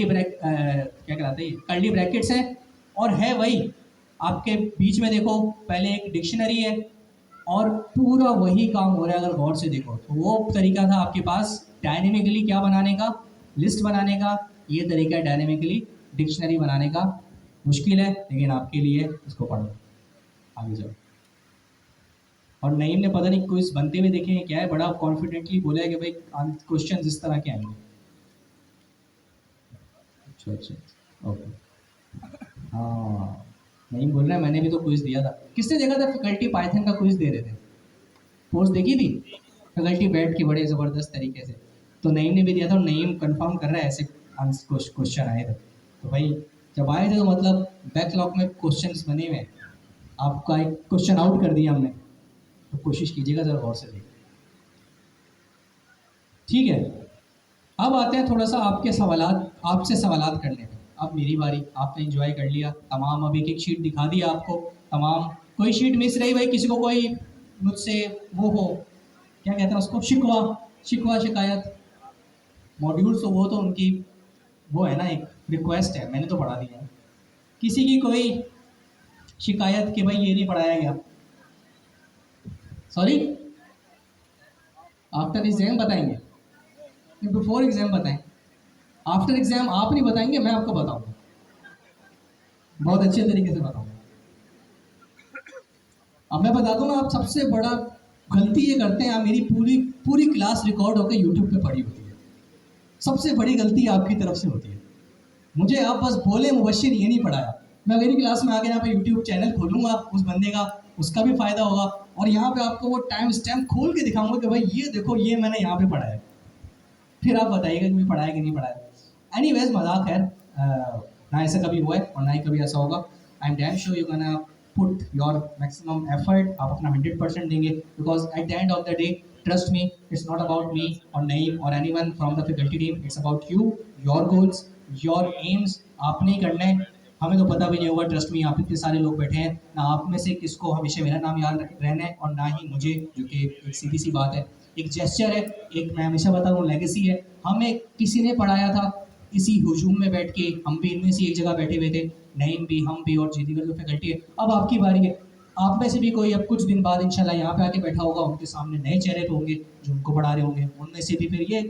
कहलाते हैं, कर्ली ब्रैकेट्स हैं, और है वही आपके बीच में देखो, पहले एक डिक्शनरी है, और पूरा वही काम हो रहा है। अगर गौर से देखो तो वो तरीका था आपके पास डायनेमिकली क्या बनाने का, लिस्ट बनाने का, ये तरीका है डायनेमिकली डिक्शनरी बनाने का। मुश्किल है लेकिन आपके लिए, इसको पढ़ो आगे जाओ। और नईम ने पता नहीं क्विज बनते हुए देखे हैं क्या है, बड़ा कॉन्फिडेंटली बोला है कि भाई क्वेश्चन इस तरह के आएंगे। अच्छा अच्छा ओके, हाँ नईम बोल रहा है मैंने भी तो क्विज दिया था। किसने देखा था फैकल्टी पाइथन का क्विज दे रहे थे, पोस्ट देखी थी? फैकल्टी बैठ के बड़े ज़बरदस्त तरीके से, तो नईम ने भी दिया था और नईम कंफर्म कर रहा है ऐसे क्वेश्चन आए थे। तो भाई जब आए थे तो मतलब बैकलॉग में क्वेश्चंस बने हुए हैं, आपका एक क्वेश्चन आउट कर दिया हमने, तो कोशिश कीजिएगा ज़रा गौर से देखिए, ठीक है। अब आते हैं थोड़ा सा आपके सवालात, आपसे सवालात करने में। अब मेरी बारी, आपने एंजॉय कर लिया तमाम, अब एक एक शीट दिखा दिया आपको तमाम। कोई शीट मिस रही भाई, किसी को कोई मुझसे वो हो, क्या कहते हैं उसको, शिकवा, शिकवा शिकायत, मॉड्यूल्स तो वो तो उनकी वो है ना, एक रिक्वेस्ट है, मैंने तो पढ़ा दिया है। किसी की कोई शिकायत कि भाई ये नहीं पढ़ाया गया, सॉरी आफ्टर एग्जाम बताएंगे, बिफोर एग्जाम बताएं, आफ्टर एग्जाम आप नहीं बताएंगे, मैं आपको बताऊंगा, बहुत अच्छे तरीके से बताऊंगा। अब मैं बता दूं ना, आप सबसे बड़ा गलती ये करते हैं, आप मेरी पूरी पूरी क्लास रिकॉर्ड होकर यूट्यूब पे पड़ी होती है, सबसे बड़ी गलती आपकी तरफ से होती है। मुझे आप बस बोले मुबशिर ये नहीं पढ़ाया, मैं मेरी क्लास में आके यहाँ पे यूट्यूब चैनल खोलूंगा उस बंदे का, उसका भी फायदा होगा, और यहाँ पे आपको वो टाइम स्टैम्प खोल के दिखाऊंगा कि भाई ये देखो ये मैंने यहाँ पे पढ़ा है, फिर आप बताइएगा कि मैं पढ़ाया कि नहीं पढ़ाया। एनीवेज मजाक है, ना ऐसा कभी हुआ है और ना ही कभी ऐसा होगा। I am damn sure you can put your maximum effort, आप अपना 100% देंगे, because at the end of the day trust me, it's not about me और नईम और anyone from the faculty team, it's about you, your goals, your AIIMS. आपने ही करना है, हमें तो पता भी नहीं होगा, ट्रस्ट में आप इतने सारे लोग बैठे हैं, ना आप में से किसको हमेशा मेरा नाम याद रहना है और ना ही मुझे, जो कि एक सीधी सी बात है, एक जेस्चर है, एक मैं हमेशा बता रहा हूँ लेगेसी है। हमें किसी ने पढ़ाया था इसी हुजूम में बैठ के, हम भी इनमें से एक जगह बैठे हुए थे, नईम भी, हम भी और दीगर जो फैकल्टी है। अब आपकी बारी है, आप में से भी कोई अब कुछ दिन बाद इंशाल्लाह यहाँ पे आके बैठा होगा, उनके सामने नए चेहरे तो होंगे जो उनको पढ़ा रहे होंगे, उनमें से भी फिर ये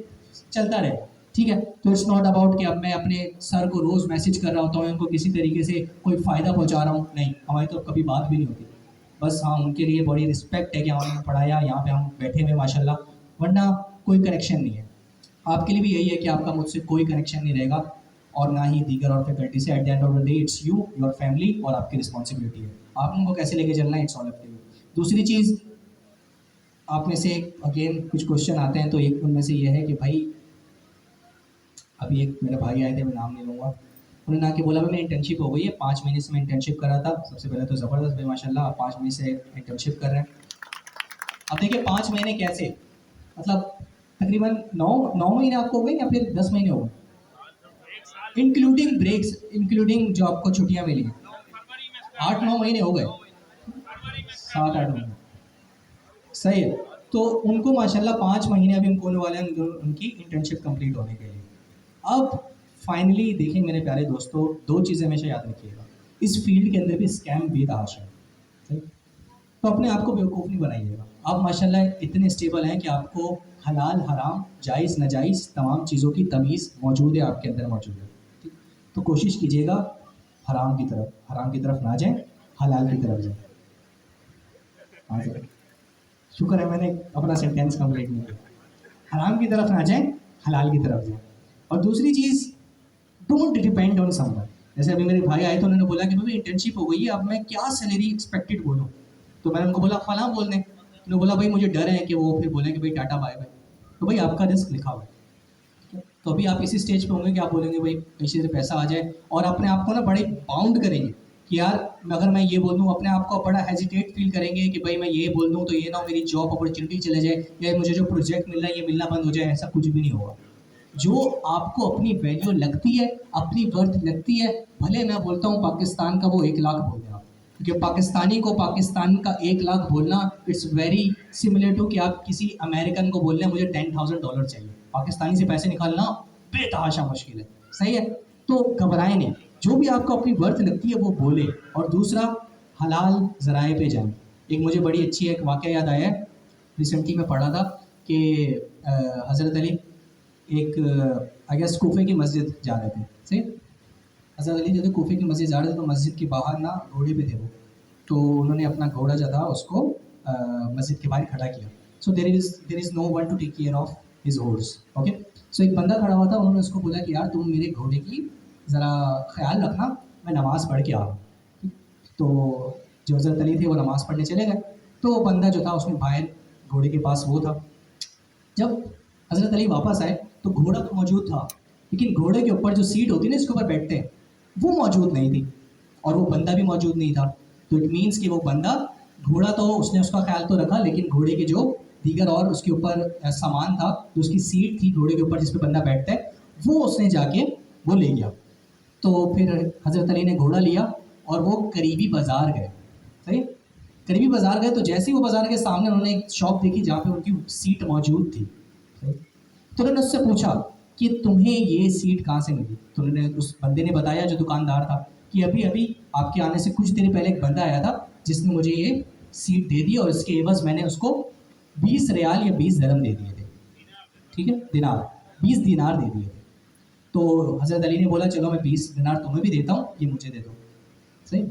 चलता रहे, ठीक है। तो इट्स नॉट अबाउट कि अब मैं अपने सर को रोज़ मैसेज कर रहा होता हूँ, उनको किसी तरीके से कोई फ़ायदा पहुँचा रहा हूँ, नहीं, हमारी तो कभी बात भी नहीं होती। बस हाँ, उनके लिए बड़ी रिस्पेक्ट है कि उन्होंने पढ़ाया, यहाँ पे हम बैठे हुए माशाल्लाह, वरना कोई कनेक्शन नहीं है। आपके लिए भी यही है कि आपका मुझसे कोई कनेक्शन नहीं रहेगा और ना ही दीगर और फैकल्टी से। At the end of the day it's you, your family और आपकी रिस्पॉन्सिबिलिटी है, आप उनको कैसे लेके चलना है, it's all up to you. दूसरी चीज़, आप में से अगेन कुछ क्वेश्चन आते हैं, तो एक उनमें से ये है कि भाई, अभी एक मेरे भाई आए थे, मैं नाम नहीं लूँगा, उन्होंने आके बोला भाई मेरी इंटर्नशिप हो गई है, 5 महीने से मैं इंटर्नशिप कर रहा था। सबसे पहले तो ज़बरदस्त भाई माशाल्लाह, आप 5 महीने से इंटर्नशिप कर रहे हैं। अब देखिए 5 महीने कैसे, मतलब तकरीबन 9 महीने आपको हो गए या फिर 10 महीने हो गए, इंक्लूडिंग ब्रेक्स, इंक्लूडिंग जो आपको छुट्टियाँ मिली हैं, 8-9 महीने हो गए, 7-8 महीने, सही है। तो उनको माशाल्लाह 5 महीने अभी उनको होने वाले हैं उनकी इंटर्नशिप कंप्लीट होने के लिए। अब फाइनली देखिए मेरे प्यारे दोस्तों, 2 चीज़ें हमेशा याद रखिएगा, इस फील्ड के अंदर भी स्कैम बेतहाशा है, सही। तो अपने आप को बेवकूफ़ नहीं बनाइएगा, आप माशाल्लाह इतने स्टेबल हैं कि आपको हलाल हराम जायज़ नाजायज़ तमाम चीज़ों की तमीज़ मौजूद है, आपके अंदर मौजूद है, ठीक। तो कोशिश कीजिएगा हराम की तरफ ना जाएं, हलाल की तरफ जाएं। हाँ सर, शुक्र है मैंने अपना सेंटेंस कंप्लीट नहीं किया, हराम की तरफ ना जाएं, हलाल की तरफ जाएं। और दूसरी चीज़, डोंट डिपेंड ऑन समवन। जैसे अभी मेरे भाई आए तो उन्होंने बोला कि भाई इंटर्नशिप हो गई है, अब मैं क्या सैलरी एक्सपेक्टेड बोलूँ, तो मैंने उनको बोला फलां बोल दें। उन्होंने बोला भाई मुझे डर है कि वो फिर बोलें कि भाई टाटा बाय बाय, तो भाई आपका रिस्क लिखा हुआ है, ठीक है? तो अभी आप इसी स्टेज पे होंगे कि आप बोलेंगे भाई पैसे से पैसा आ जाए, और अपने आप को ना बड़े बाउंड करेंगे कि यार अगर मैं ये बोल दूँ, अपने आप को बड़ा हेजिटेट फील करेंगे कि भाई मैं ये बोल दूँ तो ये ना हो मेरी जॉब अपॉर्चुनिटी चले जाए, या मुझे जो प्रोजेक्ट मिल रहा है ये मिलना बंद हो जाए, ऐसा कुछ भी नहीं होगा। जो आपको अपनी वैल्यू लगती है, अपनी वर्थ लगती है, भले मैं बोलता हूँ पाकिस्तान का वो 1 लाख बोल दें आप, क्योंकि पाकिस्तानी को पाकिस्तान का 1 लाख बोलना इट्स वेरी सिमिलर टू कि आप किसी अमेरिकन को बोल रहे हैं मुझे $10,000 चाहिए, पाकिस्तानी से पैसे निकालना बेतहाशा मुश्किल है, सही है। तो घबराएं नहीं, जो भी आपको अपनी वर्थ लगती है वो बोले। और दूसरा, हलाल ज़राए पे जाएं। एक मुझे बड़ी अच्छी एक वाक़या याद आया है, रिसेंटली मैं पढ़ा था कि हज़रत अली एक आई गेस कूफे की मस्जिद जा रहे थे, सही। हज़रत अली जो थे कूफे की मस्जिद जा रहे थे, तो मस्जिद के बाहर ना घोड़े पे थे वो, तो उन्होंने अपना घोड़ा जो था उसको मस्जिद के बाहर खड़ा किया। So there is no one to take care of his horse, okay. So एक बंदा खड़ा हुआ था, उन्होंने उसको बोला कि यार तुम मेरे घोड़े की ज़रा ख्याल रखना, मैं नमाज़ पढ़ के आ रहा हूँ। तो जो हज़रत अली थे वो नमाज़ पढ़ने चले गए, तो वो बंदा जो था उसमें बाहर घोड़े के पास वो था। जब हज़रत अली वापस आए तो घोड़ा तो मौजूद था, लेकिन घोड़े के ऊपर जो सीट होती है ना, इसके ऊपर बैठते हैं, वो मौजूद नहीं थी, और वो बंदा भी मौजूद नहीं था। तो इट मीन्स कि वो बंदा, घोड़ा तो उसने उसका ख्याल तो रखा, लेकिन घोड़े के जो दीगर और उसके ऊपर सामान था, जो उसकी सीट थी घोड़े के ऊपर जिस पे बंदा बैठता है, वो उसने जाके वो ले गया। तो फिर हज़रत अली ने घोड़ा लिया और वो करीबी बाज़ार गए, सही। करीबी बाज़ार गए तो जैसे ही वो बाज़ार के सामने उन्होंने एक शॉप देखी जहाँ पे उनकी सीट मौजूद थी, सही। तो उन्होंने उससे पूछा कि तुम्हें ये सीट कहाँ से मिली। तो उन्होंने, उस बंदे ने बताया, जो दुकानदार था, कि अभी अभी आपके आने से कुछ देर पहले एक बंदा आया था जिसने मुझे ये सीट दे दी, और इसके एवज़ मैंने उसको 20 रियाल या 20 दरम दे दिए थे, ठीक है, दिनार, 20 दिनार दे दिए थे। तो हज़रत अली ने बोला चलो मैं 20 दिनार तुम्हें भी देता हूँ, ये मुझे दे दो, सही।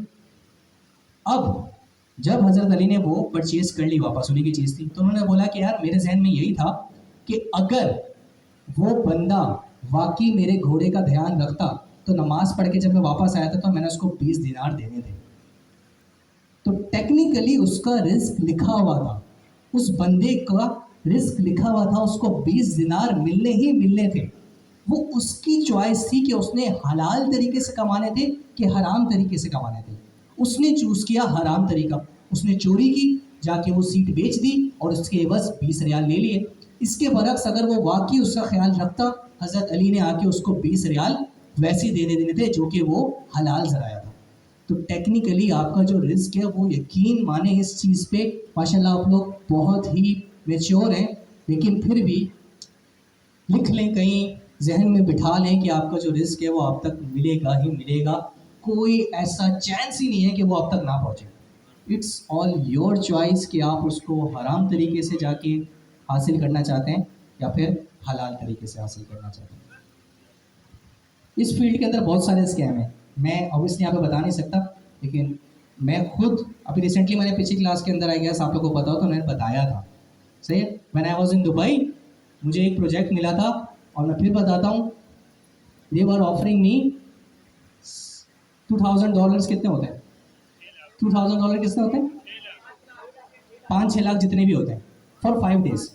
अब जब हज़रत अली ने वो परचेज़ कर ली, वापस उन्हीं की चीज़ थी, तो उन्होंने बोला कि यार मेरे ज़हन में यही था कि अगर वो बंदा वाक़ई मेरे घोड़े का ध्यान रखता, तो नमाज़ पढ़ के जब मैं वापस आया था तो मैंने उसको 20 दिनार देने थे। तो टेक्निकली उसका रिस्क लिखा हुआ था, उस बंदे का रिस्क लिखा हुआ था, उसको 20 दिनार मिलने ही मिलने थे। वो उसकी चॉइस थी कि उसने हलाल तरीके से कमाने थे कि हराम तरीके से कमाने थे। उसने चूज़ किया हराम तरीका, उसने चोरी की, जाके वो सीट बेच दी और उसके एवज़ 20 रियाल ले लिए। इसके बरक्स अगर वो वाक़ई उसका ख्याल रखता, हज़रत अली ने आके उसको 20 रियाल वैसे ही दे देने थे जो कि वो हलाल ज़राया था। तो टेक्निकली आपका जो रिस्क है वो, यकीन माने इस चीज़ पे माशाल्लाह आप लोग बहुत ही मैच्योर हैं, लेकिन फिर भी लिख लें, कहीं जहन में बिठा लें कि आपका जो रिस्क है वो आप तक मिलेगा ही मिलेगा। कोई ऐसा चांस ही नहीं है कि वो आप तक ना पहुँचे। इट्स ऑल योर चॉइस कि आप उसको हराम तरीके से जाके हासिल करना चाहते हैं या फिर हलाल तरीके से हासिल करना चाहते हैं। इस फील्ड के अंदर बहुत सारे स्कैम हैं, मैं ऑब्वियसली यहाँ पे बता नहीं सकता, लेकिन मैं खुद अभी रिसेंटली, मैंने पिछली क्लास के अंदर आई गेस आप लोगों को पता हो तो मैंने बताया था, सही है। When I was in Dubai, मुझे एक प्रोजेक्ट मिला था, और मैं फिर बताता हूँ, दे वर ऑफरिंग मी $2000 कितने होते हैं, $2000 कितने होते हैं, 5-6 लाख जितने भी होते हैं, फॉर 5 डेज।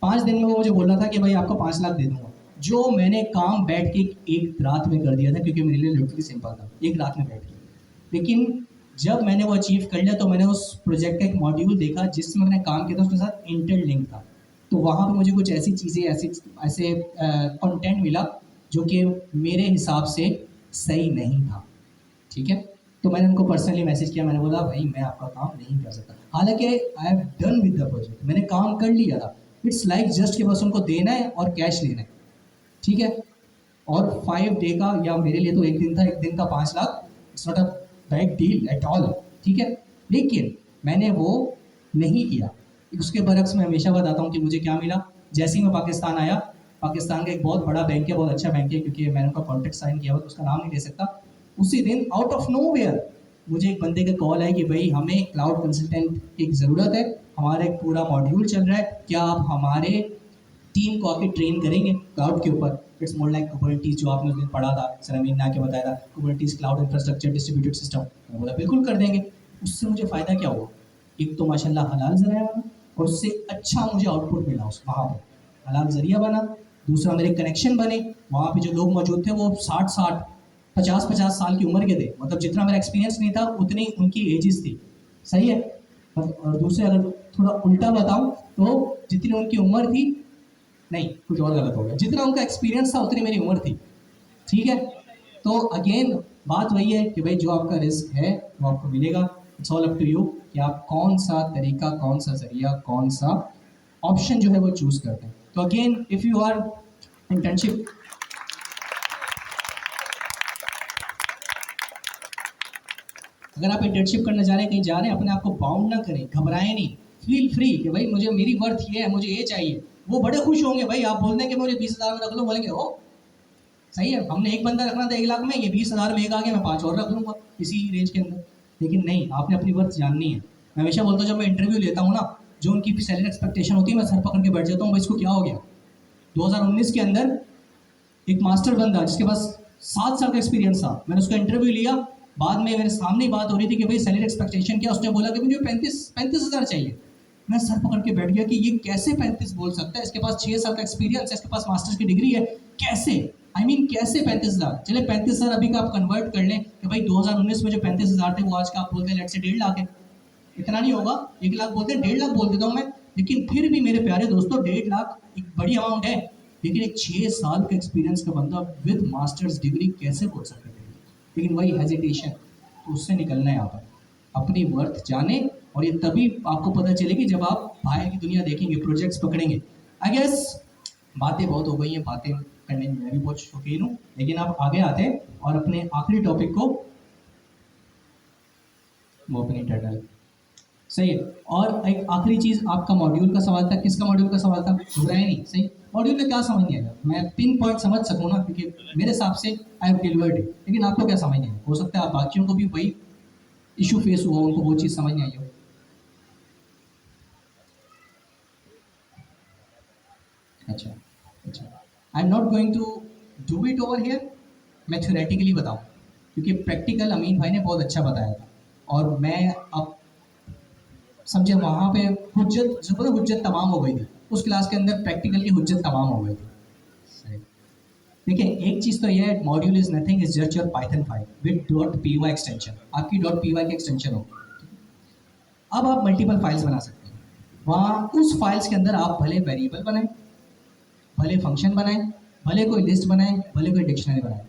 5 दिन में वो मुझे बोल रहा था कि भाई आपको 5 लाख दे दूंगा। जो मैंने काम बैठ के एक रात में कर दिया था, क्योंकि मेरे लिए लिटरली सिंपल था, एक रात में बैठ के। लेकिन जब मैंने वो अचीव कर लिया, तो मैंने उस प्रोजेक्ट का एक मॉड्यूल देखा जिसमें मैंने काम किया था, उसके साथ इंटरलिंक था। तो वहाँ पे मुझे कुछ ऐसी चीज़ें, ऐसे कंटेंट मिला जो कि मेरे हिसाब से सही नहीं था, ठीक है। तो मैंने उनको पर्सनली मैसेज किया, मैंने बोला भाई मैं आपका काम नहीं कर सकता, हालांकि I have done with the project, मैंने काम कर लिया था। इट्स लाइक जस्ट कि बस उनको देना है और कैश लेना है, ठीक है। और 5 डे का, या मेरे लिए तो एक दिन था, एक दिन का 5 lakh, it's not a bad deal at all, ठीक है। लेकिन मैंने वो नहीं किया। उसके बरक्स मैं हमेशा बताता हूँ कि मुझे क्या मिला। जैसे ही मैं पाकिस्तान आया, पाकिस्तान का एक बहुत बड़ा बैंक है, बहुत अच्छा बैंक है, क्योंकि मैंने उनका कॉन्ट्रैक्ट साइन किया हुआ, तो उसका नाम नहीं ले सकता। उसी दिन आउट ऑफ नोवेयर मुझे एक बंदे का कॉल आया कि भाई हमें क्लाउड कंसल्टेंट की ज़रूरत है, हमारा एक पूरा मॉड्यूल चल रहा है, क्या आप हमारे टीम को आके ट्रेन करेंगे क्लाउड के ऊपर। इट्स मोर लाइक कुबरनीटीज, जो आपने उस दिन पढ़ा था, सर अमीन ने आके बताया था, कुबरनीटीज क्लाउड इंफ्रास्ट्रक्चर डिस्ट्रीब्यूटेड सिस्टम। मैं बोला बिल्कुल कर देंगे। उससे मुझे फ़ायदा क्या हुआ, एक तो माशाल्लाह हलाल ज़रिया बना, और उससे अच्छा मुझे आउटपुट मिला, उस वहाँ पर हलाल ज़रिया बना। दूसरा मेरे कनेक्शन बने, वहाँ पे जो लोग मौजूद थे वो 60-60, 50-50 साल की उम्र के थे, मतलब जितना मेरा एक्सपीरियंस नहीं था उतनी उनकी एजेस थी, सही है। और दूसरे अगर थोड़ा उल्टा बताऊँ तो जितनी उनकी उम्र थी, नहीं कुछ और गलत हो गया, जितना उनका एक्सपीरियंस था उतनी मेरी उम्र थी, ठीक है। तो अगेन बात वही है कि भाई जो आपका रिस्क है वो आपको मिलेगा। It's all up to you कि आप कौन सा तरीका, कौन सा जरिया, कौन सा ऑप्शन जो है वो चूज़ करते हैं। तो again if you are internship, अगर आप इंटर्नशिप करने जा रहे हैं, कहीं जा रहे हैं, अपने आप को बाउंड ना करें, घबराएं नहीं, फील फ्री कि भाई मुझे, मेरी वर्थ ये है, मुझे ये चाहिए, वो बड़े खुश होंगे भाई, आप बोल दें कि मुझे 20,000 में रख लो, बोलेंगे हो सही है, हमने एक बंदा रखना था 1 लाख में, ये 20,000 में एक आ गया, मैं 5 और रख लूंगा इसी रेंज के अंदर। लेकिन नहीं, आपने अपनी वर्थ जाननी है। मैं हमेशा बोलता हूँ जब मैं इंटरव्यू लेता हूँ ना, जो उनकी सैलरी एक्सपेक्टेशन होती है मैं सर पकड़ के बैठ जाता हूँ, भाई इसको क्या हो गया। 2019 के अंदर एक मास्टर बंदा जिसके पास 7 साल का एक्सपीरियंस था, मैंने उसका इंटरव्यू लिया, बाद में मेरे सामने ही बात हो रही थी कि भाई सैलरी एक्सपेक्टेशन क्या, उसने बोला कि मुझे 35,000 चाहिए। मैं सर पकड़ के बैठ गया कि ये कैसे 35 बोल सकता है, इसके पास 6 साल का एक्सपीरियंस है, इसके पास मास्टर्स की डिग्री है, कैसे कैसे 35,000। चले 35,000 अभी का आप कन्वर्ट कर लें कि भाई 2019 में जो 35,000 थे वो आज का आप बोलते हैं लेट से 1.5 लाख है। इतना नहीं होगा, 1 लाख बोलते हैं, 1.5 लाख बोल देता हूँ मैं। लेकिन फिर भी मेरे प्यारे दोस्तों 1.5 लाख एक बड़ी अमाउंट है, लेकिन एक 6 साल का एक्सपीरियंस का बंदा विद मास्टर्स डिग्री कैसे बोल सकता है। लेकिन वही हेजिटेशन, तो उससे निकलना है यहाँ पर। अपनी वर्थ जाने, और ये तभी आपको पता चलेगी जब आप बाहर की दुनिया देखेंगे, प्रोजेक्ट्स पकड़ेंगे। आई गेस बातें बहुत हो गई हैं, बातें करने में मैं भी बहुत शौकीन हूँ, लेकिन आप आगे आते हैं और अपने आखिरी टॉपिक को, वो अपनी टाइटल सही है। और एक आखिरी चीज, आपका मॉड्यूल का सवाल था, किसका मॉड्यूल का सवाल था, घबराए नहीं, सही। मॉड्यूल में क्या समझ नहीं आएगा, मैं पिन पॉइंट समझ सकूँ ना, क्योंकि मेरे हिसाब से आई हैव डिलीवर्ड इट, लेकिन आपको क्या समझ नहीं आएगा, हो सकता है आप बाकियों को भी वही इशू फेस हुआ, उनको वो चीज़ समझ नहीं आई हो। अच्छा अच्छा, I am not going to do it over here, मैं थ्योरेटिकली बताऊँ, क्योंकि प्रैक्टिकल अमीन भाई ने बहुत अच्छा बताया था, और मैं अब समझे वहाँ पे हुज्जत, जो बोले हुज्जत तमाम हो गई थी उस क्लास के अंदर, प्रैक्टिकल की हुज्जत तमाम हो गई थी। सही। देखिए एक चीज़ तो ये है, module is nothing, is just your Python file with .py extension, आपकी .py की एक्सटेंशन होगी। अब आप मल्टीपल फाइल्स बना सकते हैं, वहाँ उस फाइल्स के अंदर आप भले वेरिएबल बनाएं, भले फंक्शन बनाएं, भले कोई लिस्ट बनाएं, भले कोई डिक्शनरी बनाएं।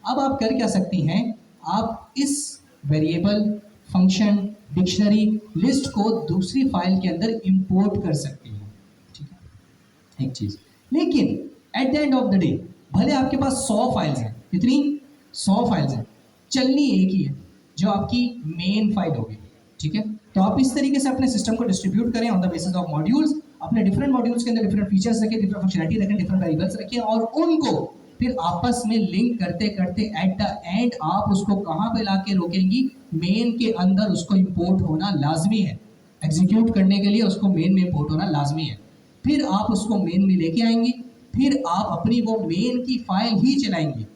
अब आप कर क्या सकती हैं, आप इस वेरिएबल, फंक्शन, डिक्शनरी, लिस्ट को दूसरी फाइल के अंदर इंपोर्ट कर सकती हैं, ठीक है, एक चीज़। लेकिन at the end of the day भले आपके पास 100 फाइल्स हैं, कितनी 100 फाइल्स हैं, चलनी एक ही है जो आपकी मेन फाइल होगी, ठीक है। तो आप इस तरीके से अपने सिस्टम को डिस्ट्रीब्यूट करें on the basis of modules, अपने डिफरेंट मॉड्यूल्स के अंदर डिफरेंट फीचर्स रखें, डिफरेंट फंक्शनलिटी रखें, डिफरेंट वेरिएबल्स रखें, और उनको फिर आपस में लिंक करते करते एट द एंड आप उसको कहाँ पे ला के रोकेंगी, मेन के अंदर उसको इंपोर्ट होना लाजमी है, एग्जीक्यूट करने के लिए उसको मेन में इंपोर्ट होना लाजमी है। फिर आप उसको मेन में लेके आएंगे, फिर आप अपनी वो मेन की फाइल ही चलाएंगे।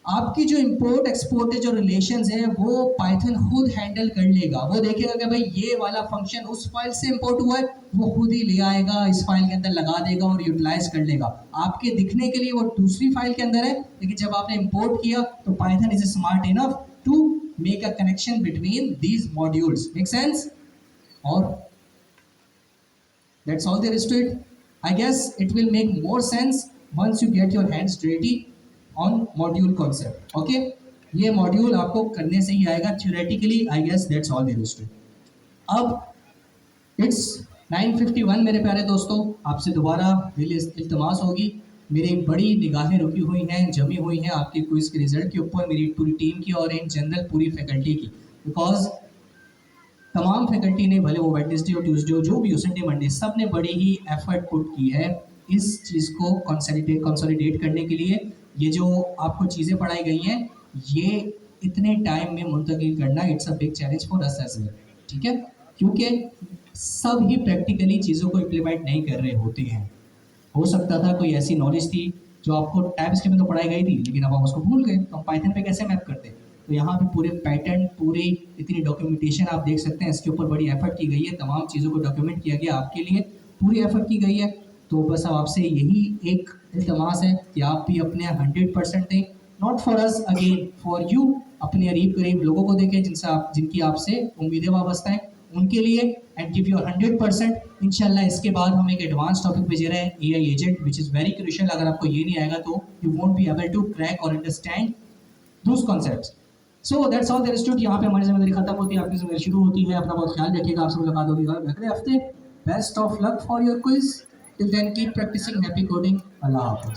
आपकी जो इंपोर्ट एक्सपोर्ट जो रिलेशंस हैं वो पाइथन खुद हैंडल कर लेगा, वो देखेगा कि भाई ये वाला फंक्शन उस फाइल से इंपोर्ट हुआ है, वो खुद ही ले आएगा, इस फाइल के अंदर लगा देगा और यूटिलाइज कर लेगा। आपके दिखने के लिए वो दूसरी फाइल के अंदर है, लेकिन जब आपने इंपोर्ट किया तो Python is smart enough to make a connection between these modules. Make sense? और that's all there is to it. I guess it will make more sense once you get your hands dirty on module concept. Okay, ये module आपको करने से ही आएगा theoretically. I guess that's all there is to it. अब it's 9:51 मेरे प्यारे दोस्तों, आपसे दोबारा दिल इल्तमास होगी, मेरी बड़ी निगाहें रुकी हुई हैं, जमी हुई हैं आपके क्विज के रिजल्ट के ऊपर, मेरी पूरी टीम की और इन जनरल पूरी फैकल्टी की, बिकॉज तमाम फैकल्टी ने, भले वो वेडनेसडे और ट्यूसडे हो, जो भी हो, संडे मंडे, सब ने बड़ी ही एफर्ट पुट की है इस चीज़ को कंसोलिडेट करने के लिए। ये जो आपको चीज़ें पढ़ाई गई हैं, ये इतने टाइम में मुंतकिल करना, it's a big challenge for us as well, ठीक है, क्योंकि सब ही प्रैक्टिकली चीज़ों को इम्प्लीमेंट नहीं कर रहे होते हैं। हो सकता था कोई ऐसी नॉलेज थी जो आपको टाइप्स के में तो पढ़ाई गई थी, लेकिन अब आप उसको भूल गए, तो हम पाइथन पे कैसे मैप करते हैं। तो यहाँ पे पूरे पैटर्न, पूरी इतनी डॉक्यूमेंटेशन आप देख सकते हैं, इसके ऊपर बड़ी एफर्ट की गई है, तमाम चीज़ों को डॉक्यूमेंट किया गया, आपके लिए पूरी एफर्ट की गई है। तो बस अब आपसे यही एक इल्तमास है कि आप भी अपने 100% दें, not for us, again for you, अपने करीब करीब लोगों को देखें जिनकी आपसे उम्मीदें वाबस्ता हैं, उनके लिए, एंड गिव योर 100%। इंशाल्लाह इसके बाद हम एक एडवांस टॉपिक पे जा रहे हैं, AI agent, which is very crucial. अगर आपको ये नहीं आएगा तो you won't be able to crack और understand those concepts. So that's all there is to it. यहाँ पे हमारी जिम्मेदारी खत्म होती है, आपकी जिम्मेदारी शुरू होती है। अपना बहुत ख्याल रखिएगा, आपसे मुलाकात होगी अगले हफ्ते। Best of luck for your quiz, till then keep practising, happy coding, अल्लाह हाफिज़।